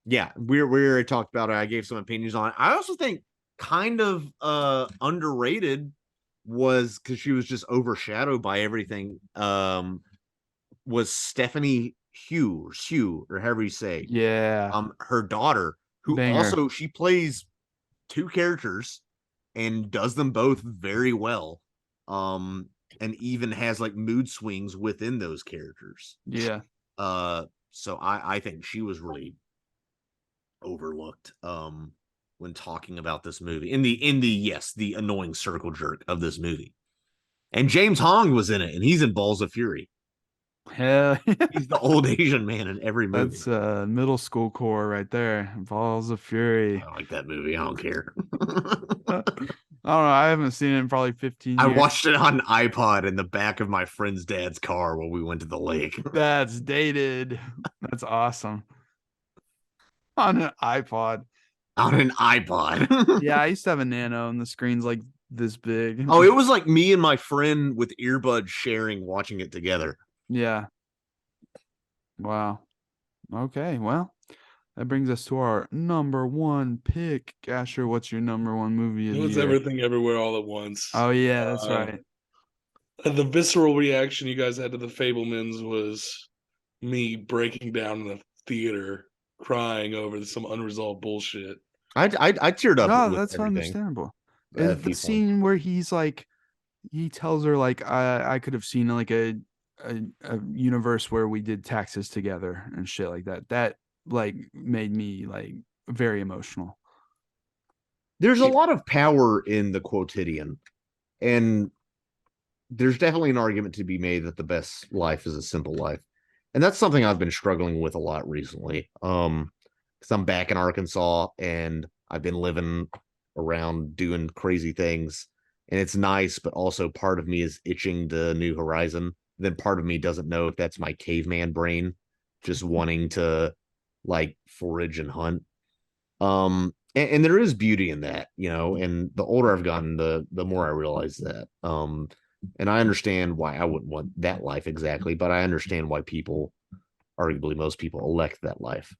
Yeah, we already talked about it. I gave some opinions on it. I also think kind of underrated was because she was just overshadowed by everything. Was Stephanie Hugh, or however you say. Yeah. Her daughter, who Banger. also, she plays 2 characters and does them both very well. And even has, like, mood swings within those characters. Yeah. So I think she was really overlooked when talking about this movie. In the annoying circle jerk of this movie. And James Hong was in it, and he's in Balls of Fury. Hell yeah. He's the old Asian man in every movie. That's middle school core right there. Balls of Fury. I like that movie. I don't care. I don't know. I haven't seen it in probably 15 years. I watched it on an iPod in the back of my friend's dad's car when we went to the lake. That's dated. That's awesome. On an iPod. On an iPod. Yeah, I used to have a Nano, and the screen's like this big. Oh, it was like me and my friend with earbuds sharing, watching it together. Yeah. Wow. Okay, well, that brings us to our number 1 pick. Gasher, what's your number 1 movie of It the was year? Everything, Everywhere, All at Once. Oh yeah, that's right. The visceral reaction you guys had to the Fabelmans was me breaking down in the theater, crying over some unresolved bullshit. I teared up. No, with that's everything. understandable. Is the scene where he's like, he tells her like, I could have seen like a universe where we did taxes together and shit like that. That like made me like very emotional. There's a lot of power in the quotidian, and there's definitely an argument to be made that the best life is a simple life. And that's something I've been struggling with a lot recently. Because I'm back in Arkansas and I've been living around doing crazy things. And it's nice, but also part of me is itching to New Horizon. Then part of me doesn't know if that's my caveman brain just wanting to, like, forage and hunt. And there is beauty in that, and the older I've gotten, the more I realize that. And I understand why I wouldn't want that life exactly, but I understand why arguably most people elect that life.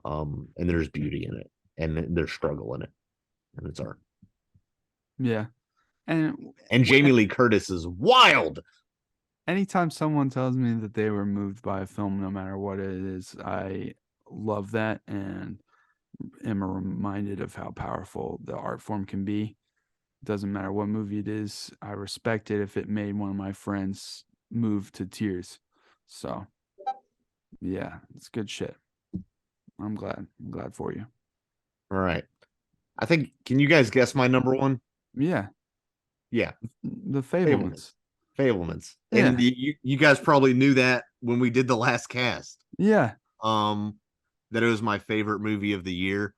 And there's beauty in it, and there's struggle in it, and it's art. Yeah. And And Jamie Lee Curtis is wild. anytime someone tells me that they were moved by a film, no matter what it is, I love that and am reminded of how powerful the art form can be. Doesn't matter what movie it is. I respect it if it made one of my friends move to tears. So yeah, it's good shit. I'm glad. I'm glad for you. All right. I think, can you guys guess my number one? Yeah. Yeah. The Fablemans. Fabelmans. Fablemans. Yeah. And you guys probably knew that when we did the last cast. Yeah. That it was my favorite movie of the year.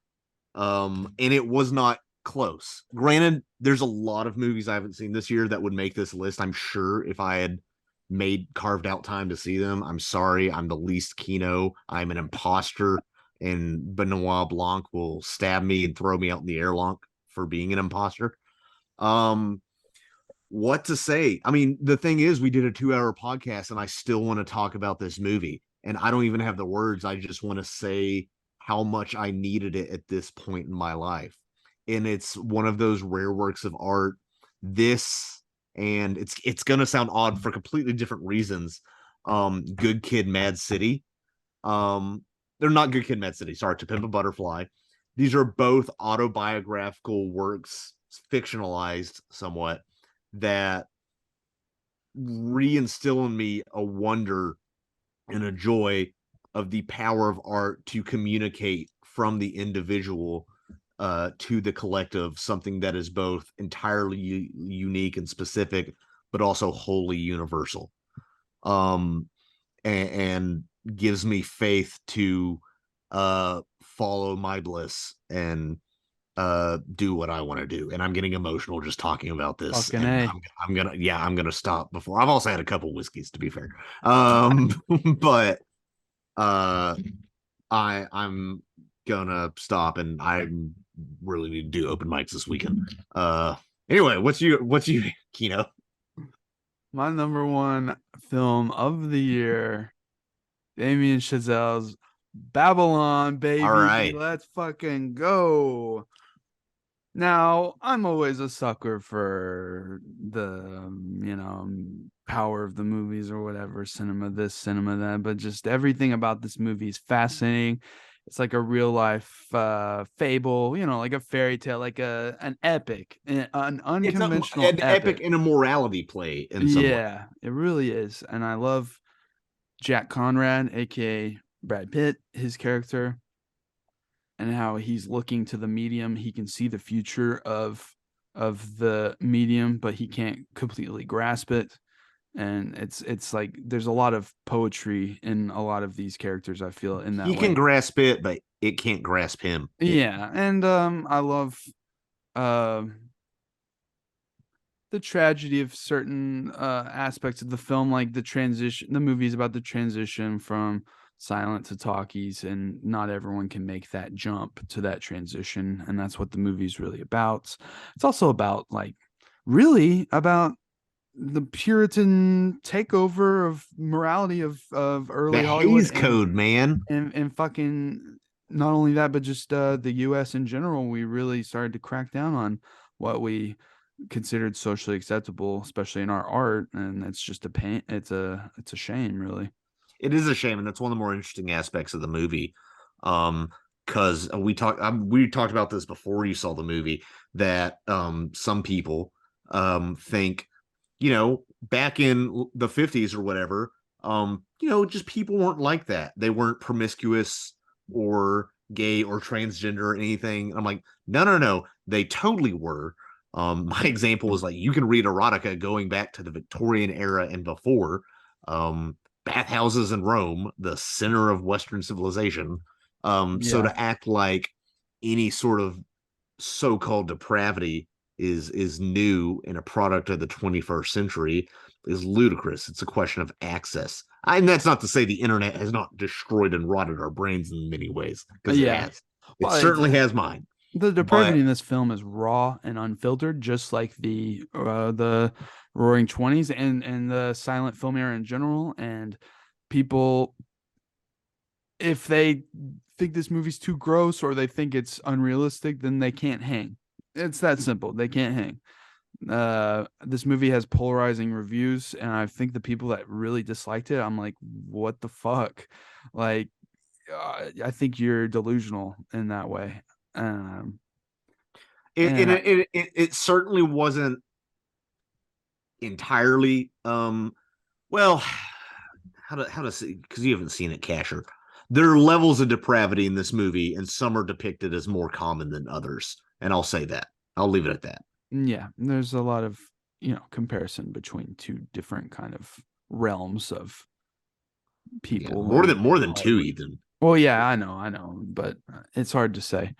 And it was not close. Granted, there's a lot of movies I haven't seen this year that would make this list, I'm sure, if I had carved out time to see them. I'm sorry, I'm the least Kino. I'm an imposter, and Benoit Blanc will stab me and throw me out in the airlock for being an imposter. Um, what to say? I mean, the thing is, we did a 2-hour podcast, and I still want to talk about this movie, and I don't even have the words. I just want to say how much I needed it at this point in my life. And it's one of those rare works of art. This, and it's gonna sound odd for completely different reasons. Good Kid, Mad City. They're not Good Kid, Mad City. Sorry, To Pimp a Butterfly. These are both autobiographical works, fictionalized somewhat, that reinstill in me a wonder and a joy of the power of art to communicate from the individual to the collective, something that is both entirely unique and specific, but also wholly universal. And gives me faith to follow my bliss and do what I want to do. And I'm getting emotional just talking about this. Fucking And A. I'm gonna stop before. I've also had a couple whiskeys, to be fair. But I'm gonna stop, and I really need to do open mics this weekend. Anyway, what's you Kino? My number one film of the year, Damien Chazelle's Babylon, All baby. right. Let's fucking go. Now, I'm always a sucker for the, power of the movies or whatever, cinema this, cinema that, but just everything about this movie is fascinating. It's like a real life fable, like a fairy tale, like an epic, an It's unconventional an epic epic. and a morality play in some way. Yeah, it really is. And I love Jack Conrad, aka Brad Pitt, his character, and how he's looking to the medium. He can see the future of the medium, but he can't completely grasp it. And it's like there's a lot of poetry in a lot of these characters, I feel, in that He can way. grasp it, but it can't grasp him. Yeah, and I love um the tragedy of certain aspects of the film, like the movie's about the transition from silent to talkies, and not everyone can make that jump to that transition, and that's what the movie's really about. It's also about, like, really about the Puritan takeover of morality of The early Hollywood, Hays Code, man. and fucking not only that, but just the US in general. We really started to crack down on what we considered socially acceptable, especially in our art, and it's just a pain. It's a shame, really. It is a shame, and that's one of the more interesting aspects of the movie. Because we talked about this before you saw the movie, that some people think, back in the 50s or whatever, just people weren't like that. They weren't promiscuous or gay or transgender or anything. I'm like, no, no, no, they totally were. My example is, like, you can read erotica going back to the Victorian era and before. Bathhouses in Rome, the center of Western civilization. So Yeah, to act like any sort of so-called depravity is new and a product of the 21st century is ludicrous. It's a question of access. And that's not to say the internet has not destroyed and rotted our brains in many ways, because it yeah. has. It Well, certainly has mine. the But depravity in this film is raw and unfiltered, just like the Roaring Twenties and the silent film era in general. And people, if they think this movie's too gross or they think it's unrealistic, then they can't hang. It's that simple. They can't hang. This movie has polarizing reviews, and I think the people that really disliked it, I'm like, what the fuck? Like, I think you're delusional in that way. And It certainly wasn't entirely well, how to say, because you haven't seen it, Casher. There are levels of depravity in this movie, and some are depicted as more common than others. And I'll say that. I'll leave it at that. yeah, there's a lot of comparison between two different kind of realms of Yeah, people. more than two, even. Well, yeah, I know, but it's hard to say.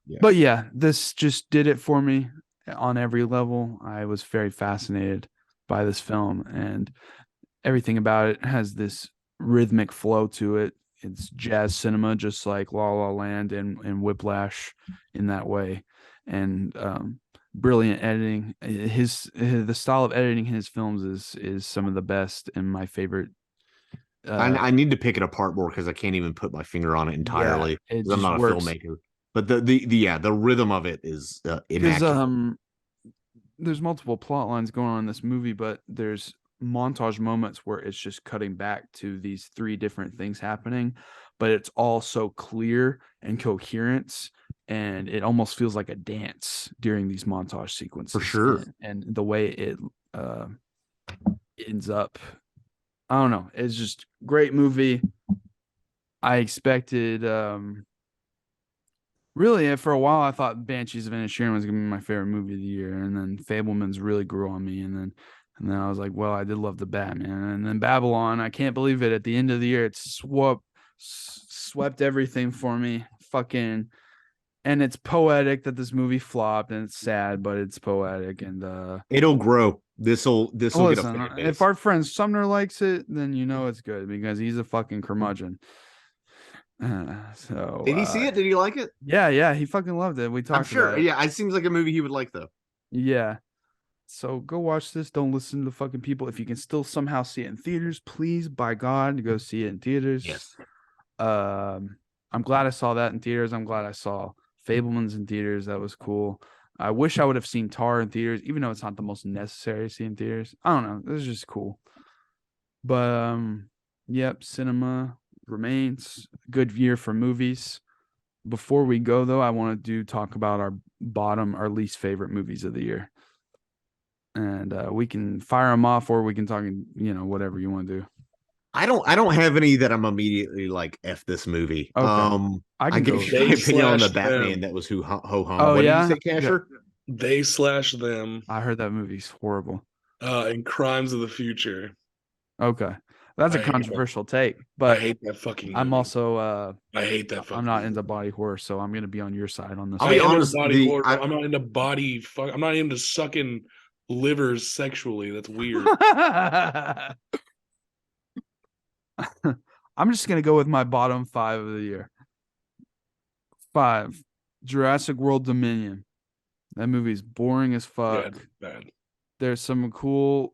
Yeah. But yeah, this just did it for me on every level. I was very fascinated by this film, and everything about it has this rhythmic flow to it. It's jazz cinema, just like La La Land and Whiplash in that way, and brilliant editing. The style of editing in his films is some of the best and my favorite. I need to pick it apart more because I can't even put my finger on it entirely. Yeah, it I'm just not a works. filmmaker. But the rhythm of it is Because immaculate. there's multiple plot lines going on in this movie, but there's montage moments where it's just cutting back to these three different things happening, but it's all so clear and coherent, and it almost feels like a dance during these montage sequences. For sure. And the way it ends up, I don't know, it's just great movie. I expected really, for a while, I thought Banshees of Inisherin was gonna be my favorite movie of the year, and then Fabelmans really grew on me, and then I was like, well, I did love the Batman, and then Babylon. I can't believe it. At the end of the year, it swept everything for me. Fucking, and it's poetic that this movie flopped, and it's sad, but it's poetic, and It'll grow. This'll get a listen, fan base. if our friend Sumner likes it, then it's good because he's a fucking curmudgeon. So Did he see it? Did he like it? Yeah, he fucking loved it. We talked I'm sure. about it. Yeah, it seems like a movie he would like, though. Yeah. So go watch this. Don't listen to the fucking people. If you can still somehow see it in theaters, please, by God, go see it in theaters. Yes. I'm glad I saw that in theaters. I'm glad I saw Fablemans in theaters. That was cool. I wish I would have seen Tar in theaters, even though it's not the most necessary to see in theaters. I don't know. It was just cool. But yep, cinema remains good year for movies. Before we go though, I want to talk about our least favorite movies of the year. And we can fire them off, or we can talk, whatever you want to do. I don't have any that I'm immediately like F this movie. Okay. I gave you my opinion on the Batman that was ho hum. Oh, what yeah? did you say, Casher? They/them. I heard that movie's horrible. In Crimes of the Future. Okay. That's a controversial take, but I hate that fucking movie. I'm also I hate that fucking I'm not into body horror, so I'm gonna be on your side on this. I'll be honest, I'm not into body fuck. I'm not into sucking livers sexually. That's weird. I'm just gonna go with my bottom 5 of the year. 5, Jurassic World Dominion. That movie's boring as fuck. Bad. There's some cool,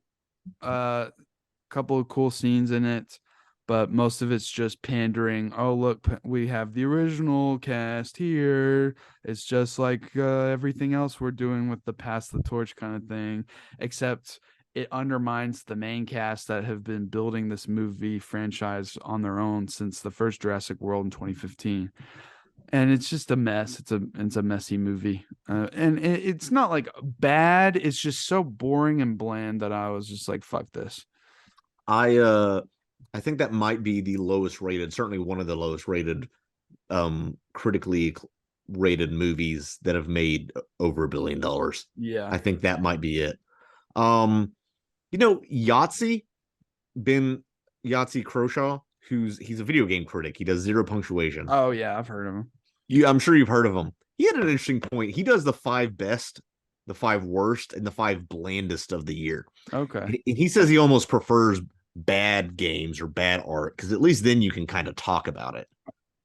couple of cool scenes in it, but most of it's just pandering. Oh, look, we have the original cast here. It's just like everything else we're doing with the pass the torch kind of thing, except it undermines the main cast that have been building this movie franchise on their own since the first Jurassic World in 2015. And it's just a mess. It's a messy movie, and it's not like bad. It's just so boring and bland that I was just like, "Fuck this." I think that might be the lowest rated, certainly one of the lowest rated, critically rated movies that have made over $1 billion. Yeah, I think that might be it. Yahtzee, Ben Yahtzee Croshaw, he's a video game critic. He does Zero Punctuation. Oh yeah, I've heard of him. I'm sure you've heard of him. He had an interesting point. He does the 5 best, the 5 worst, and the 5 blandest of the year. Okay. And he says he almost prefers bad games or bad art because at least then you can kind of talk about it.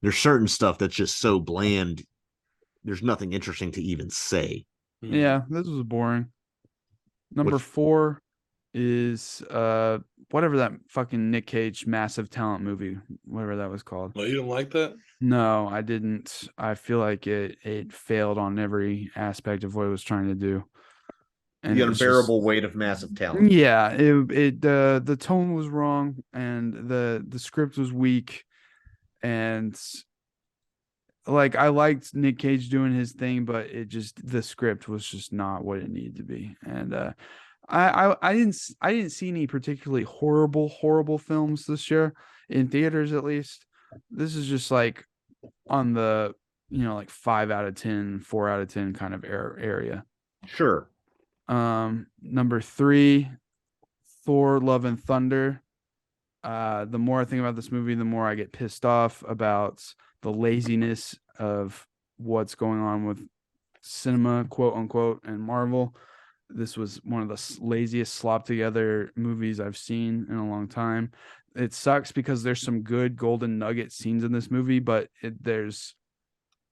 There's certain stuff that's just so bland. There's nothing interesting to even say. Yeah, this was boring. Number 4 is whatever that fucking Nick Cage massive talent movie, whatever that was called. Well, you didn't like that? No, I didn't. I feel like it failed on every aspect of what it was trying to do. And The it was just unbearable weight of massive talent. yeah, it the tone was wrong and the script was weak, and like I liked Nick Cage doing his thing, but the script was just not what it needed to be. And I didn't see any particularly horrible films this year in theaters, at least. This is just like on the like 5 out of 10, 4 out of 10 kind of area. Sure. Number 3, Thor: Love and Thunder. The more I think about this movie, the more I get pissed off about the laziness of what's going on with cinema, quote unquote, and Marvel. This was one of the laziest slop together movies I've seen in a long time. It sucks because there's some good golden nugget scenes in this movie, but there's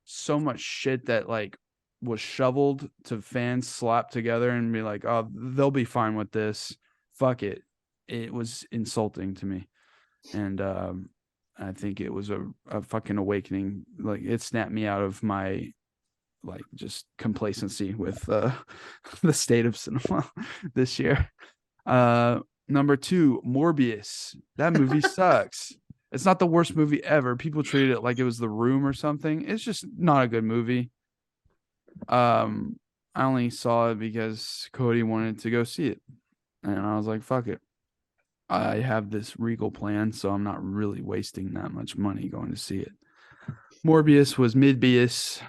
so much shit that like was shoveled to fans slap together and be like, oh, they'll be fine with this. Fuck it. It was insulting to me. And I think it was a fucking awakening. Like it snapped me out of my like just complacency with the state of cinema this year. Number 2, Morbius. That movie sucks. It's not the worst movie ever. People treat it like it was The Room or something. It's just not a good movie. I only saw it because Cody wanted to go see it, and I was like, "Fuck it." I have this Regal plan, so I'm not really wasting that much money going to see it. Morbius was mid-bias.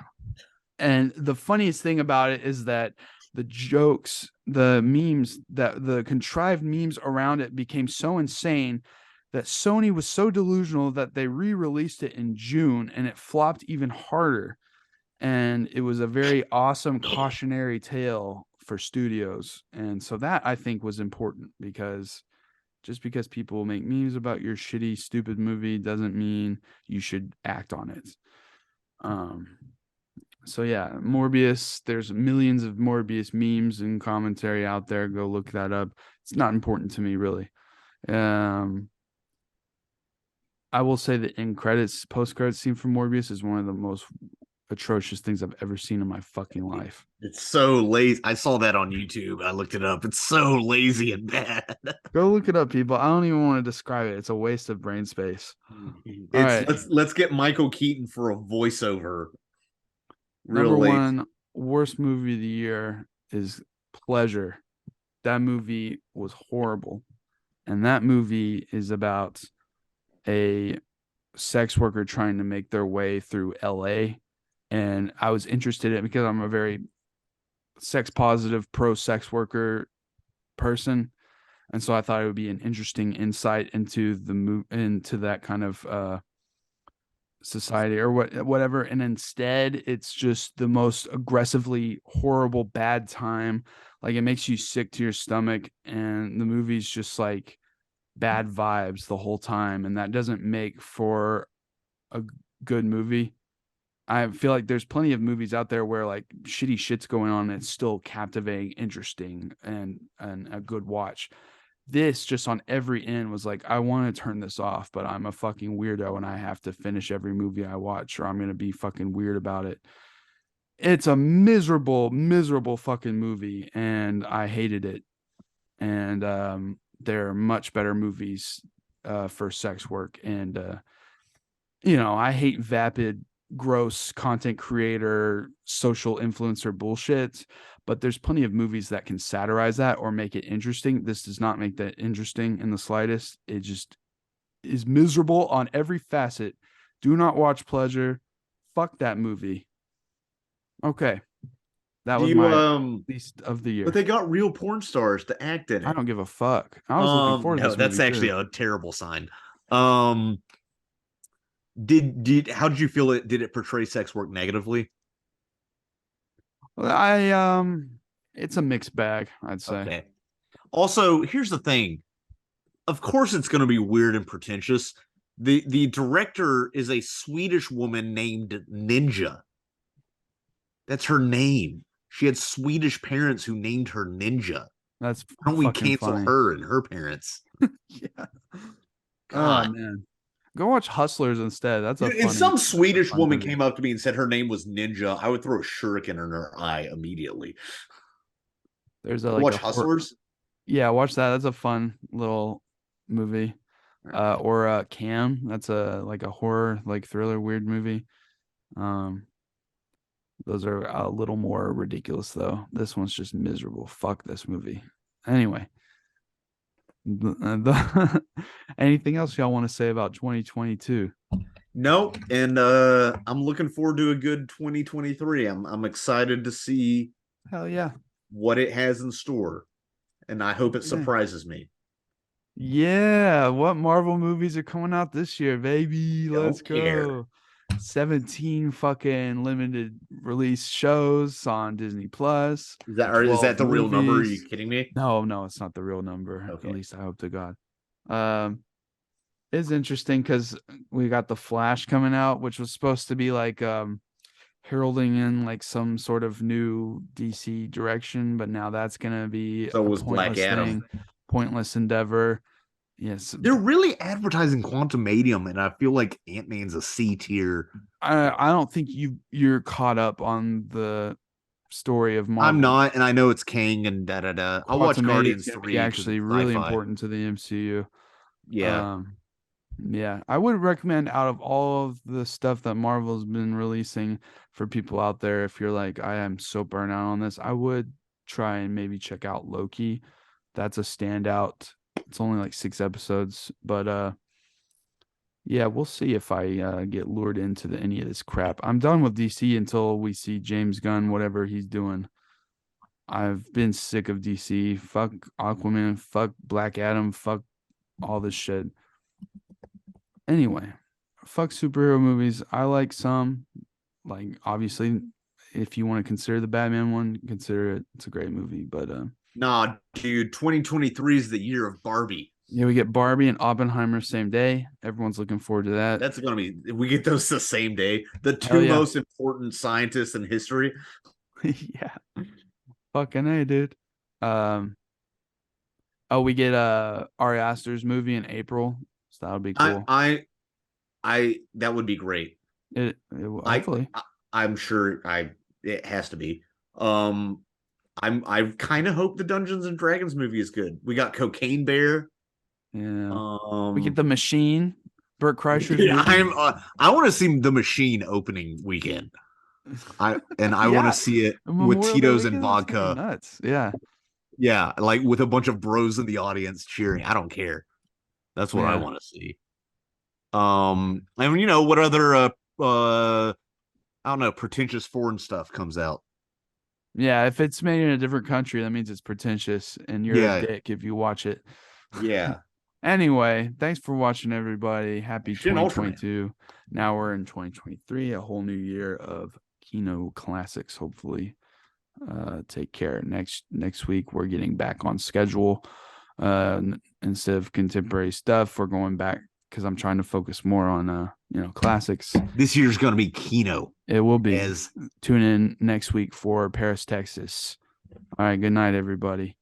And the funniest thing about it is that the jokes, the memes, that the contrived memes around it became so insane that Sony was so delusional that they re-released it in June and it flopped even harder. And it was a very awesome cautionary tale for studios. And so that I think was important, because just because people make memes about your shitty, stupid movie doesn't mean you should act on it. So yeah, Morbius, there's millions of Morbius memes and commentary out there. Go look that up. It's not important to me, really. I will say that post credits scene for Morbius is one of the most atrocious things I've ever seen in my fucking life. It's so lazy. I saw that on YouTube. I looked it up. It's so lazy and bad. Go look it up, people. I don't even want to describe it. It's a waste of brain space. Right. Let's get Michael Keaton for a voiceover. Number 1 worst movie of the year is Pleasure. That movie was horrible. And that movie is about a sex worker trying to make their way through LA. And I was interested in it because I'm a very sex positive, pro sex worker person. And so I thought it would be an interesting insight into into that kind of society or whatever. And instead it's just the most aggressively horrible bad time. Like it makes you sick to your stomach, and the movie's just like bad vibes the whole time, and that doesn't make for a good movie. I feel like there's plenty of movies out there where like shitty shit's going on and it's still captivating, interesting, and a good watch. This just on every end was like, I want to turn this off, but I'm a fucking weirdo and I have to finish every movie I watch or I'm going to be fucking weird about it. It's a miserable, miserable fucking movie and I hated it. And there are much better movies for sex work. And, I hate vapid, gross content creator, social influencer bullshit, but there's plenty of movies that can satirize that or make it interesting. This does not make that interesting in the slightest. It just is miserable on every facet. Do not watch Pleasure. Fuck that movie. Okay. That was my least of the year. But they got real porn stars to act in it. I don't give a fuck. I was looking forward to this that's movie actually too. a terrible sign. How did you feel it? Did it portray sex work negatively? It's a mixed bag, I'd say. Okay. Also, here's the thing. Of course, it's going to be weird and pretentious. The director is a Swedish woman named Ninja. That's her name. She had Swedish parents who named her Ninja. That's Why don't we fucking cancel funny. her and her parents? Yeah. Oh God. man. Go watch Hustlers instead. That's a Dude, if funny. some That's a Swedish fun woman movie. came up to me and said her name was Ninja, I would throw a shuriken in her eye immediately. There's a like Watch a horror. Hustlers. Yeah, watch that. That's a fun little movie. Or Cam. That's a like a horror, like thriller, weird movie. Um, those are a little more ridiculous though. This one's just miserable. Fuck this movie. Anyway, anything else y'all want to say about 2022? No, and I'm looking forward to a good 2023. I'm excited to see Hell yeah. what it has in store, and I hope it Yeah. surprises me. Yeah, what Marvel movies are coming out this year, baby? Let's Don't care. go. 17 fucking limited release shows on Disney Plus. Is that 12 the real number? Are you movies. kidding me? No, it's not the real number. Okay. At least I hope to God. It's interesting because we got the Flash coming out, which was supposed to be like heralding in like some sort of new DC direction, but now that's gonna be So a was Black pointless Adam. thing, pointless endeavor. Yes, They're really advertising Quantumanium, and I feel like Ant-Man's a C tier. I don't think you're caught up on the story of Marvel. I'm not, and I know it's Kang and da da da. I'll watch Guardians 3 actually really important to the MCU. Yeah. Yeah, I would recommend out of all of the stuff that Marvel's been releasing for people out there, if you're like, I am so burnt out on this, I would try and maybe check out Loki. That's a standout. It's only like 6 episodes, but yeah, we'll see if I get lured into any of this crap. I'm done with DC until we see James Gunn, whatever he's doing. I've been sick of DC. Fuck Aquaman, fuck Black Adam, fuck all this shit. Anyway, fuck superhero movies. I like some. Like, obviously, if you want to consider the Batman one, consider it. It's a great movie. But Nah, dude, 2023 is the year of Barbie. yeah, we get Barbie and Oppenheimer same day. Everyone's looking forward to that. That's gonna be if we get those the same day. The two most important scientists in history. Yeah. Fucking A, dude. Oh, we get Ari Aster's movie in April. So that'll be cool. I that would be great. Hopefully. I'm sure it has to be. I kind of hope the Dungeons and Dragons movie is good. We got Cocaine Bear. Yeah. We get The Machine. Burt Kreischer's yeah, movie. I want to see The Machine opening weekend. I want to see it with Tito's and vodka. Nuts. Yeah. Yeah, like with a bunch of bros in the audience cheering. I don't care. That's what I want to see. And you know what other I don't know, pretentious foreign stuff comes out. Yeah, if it's made in a different country, that means it's pretentious, and you're a dick if you watch it. Yeah. Anyway, thanks for watching, everybody. Happy 2022. Now we're in 2023, a whole new year of Kino classics, hopefully. Take care. Next week, we're getting back on schedule. Instead of contemporary stuff, we're going back because I'm trying to focus more on classics. This year's gonna be Kino. It will be. Tune in next week for Paris, Texas. All right, good night, everybody.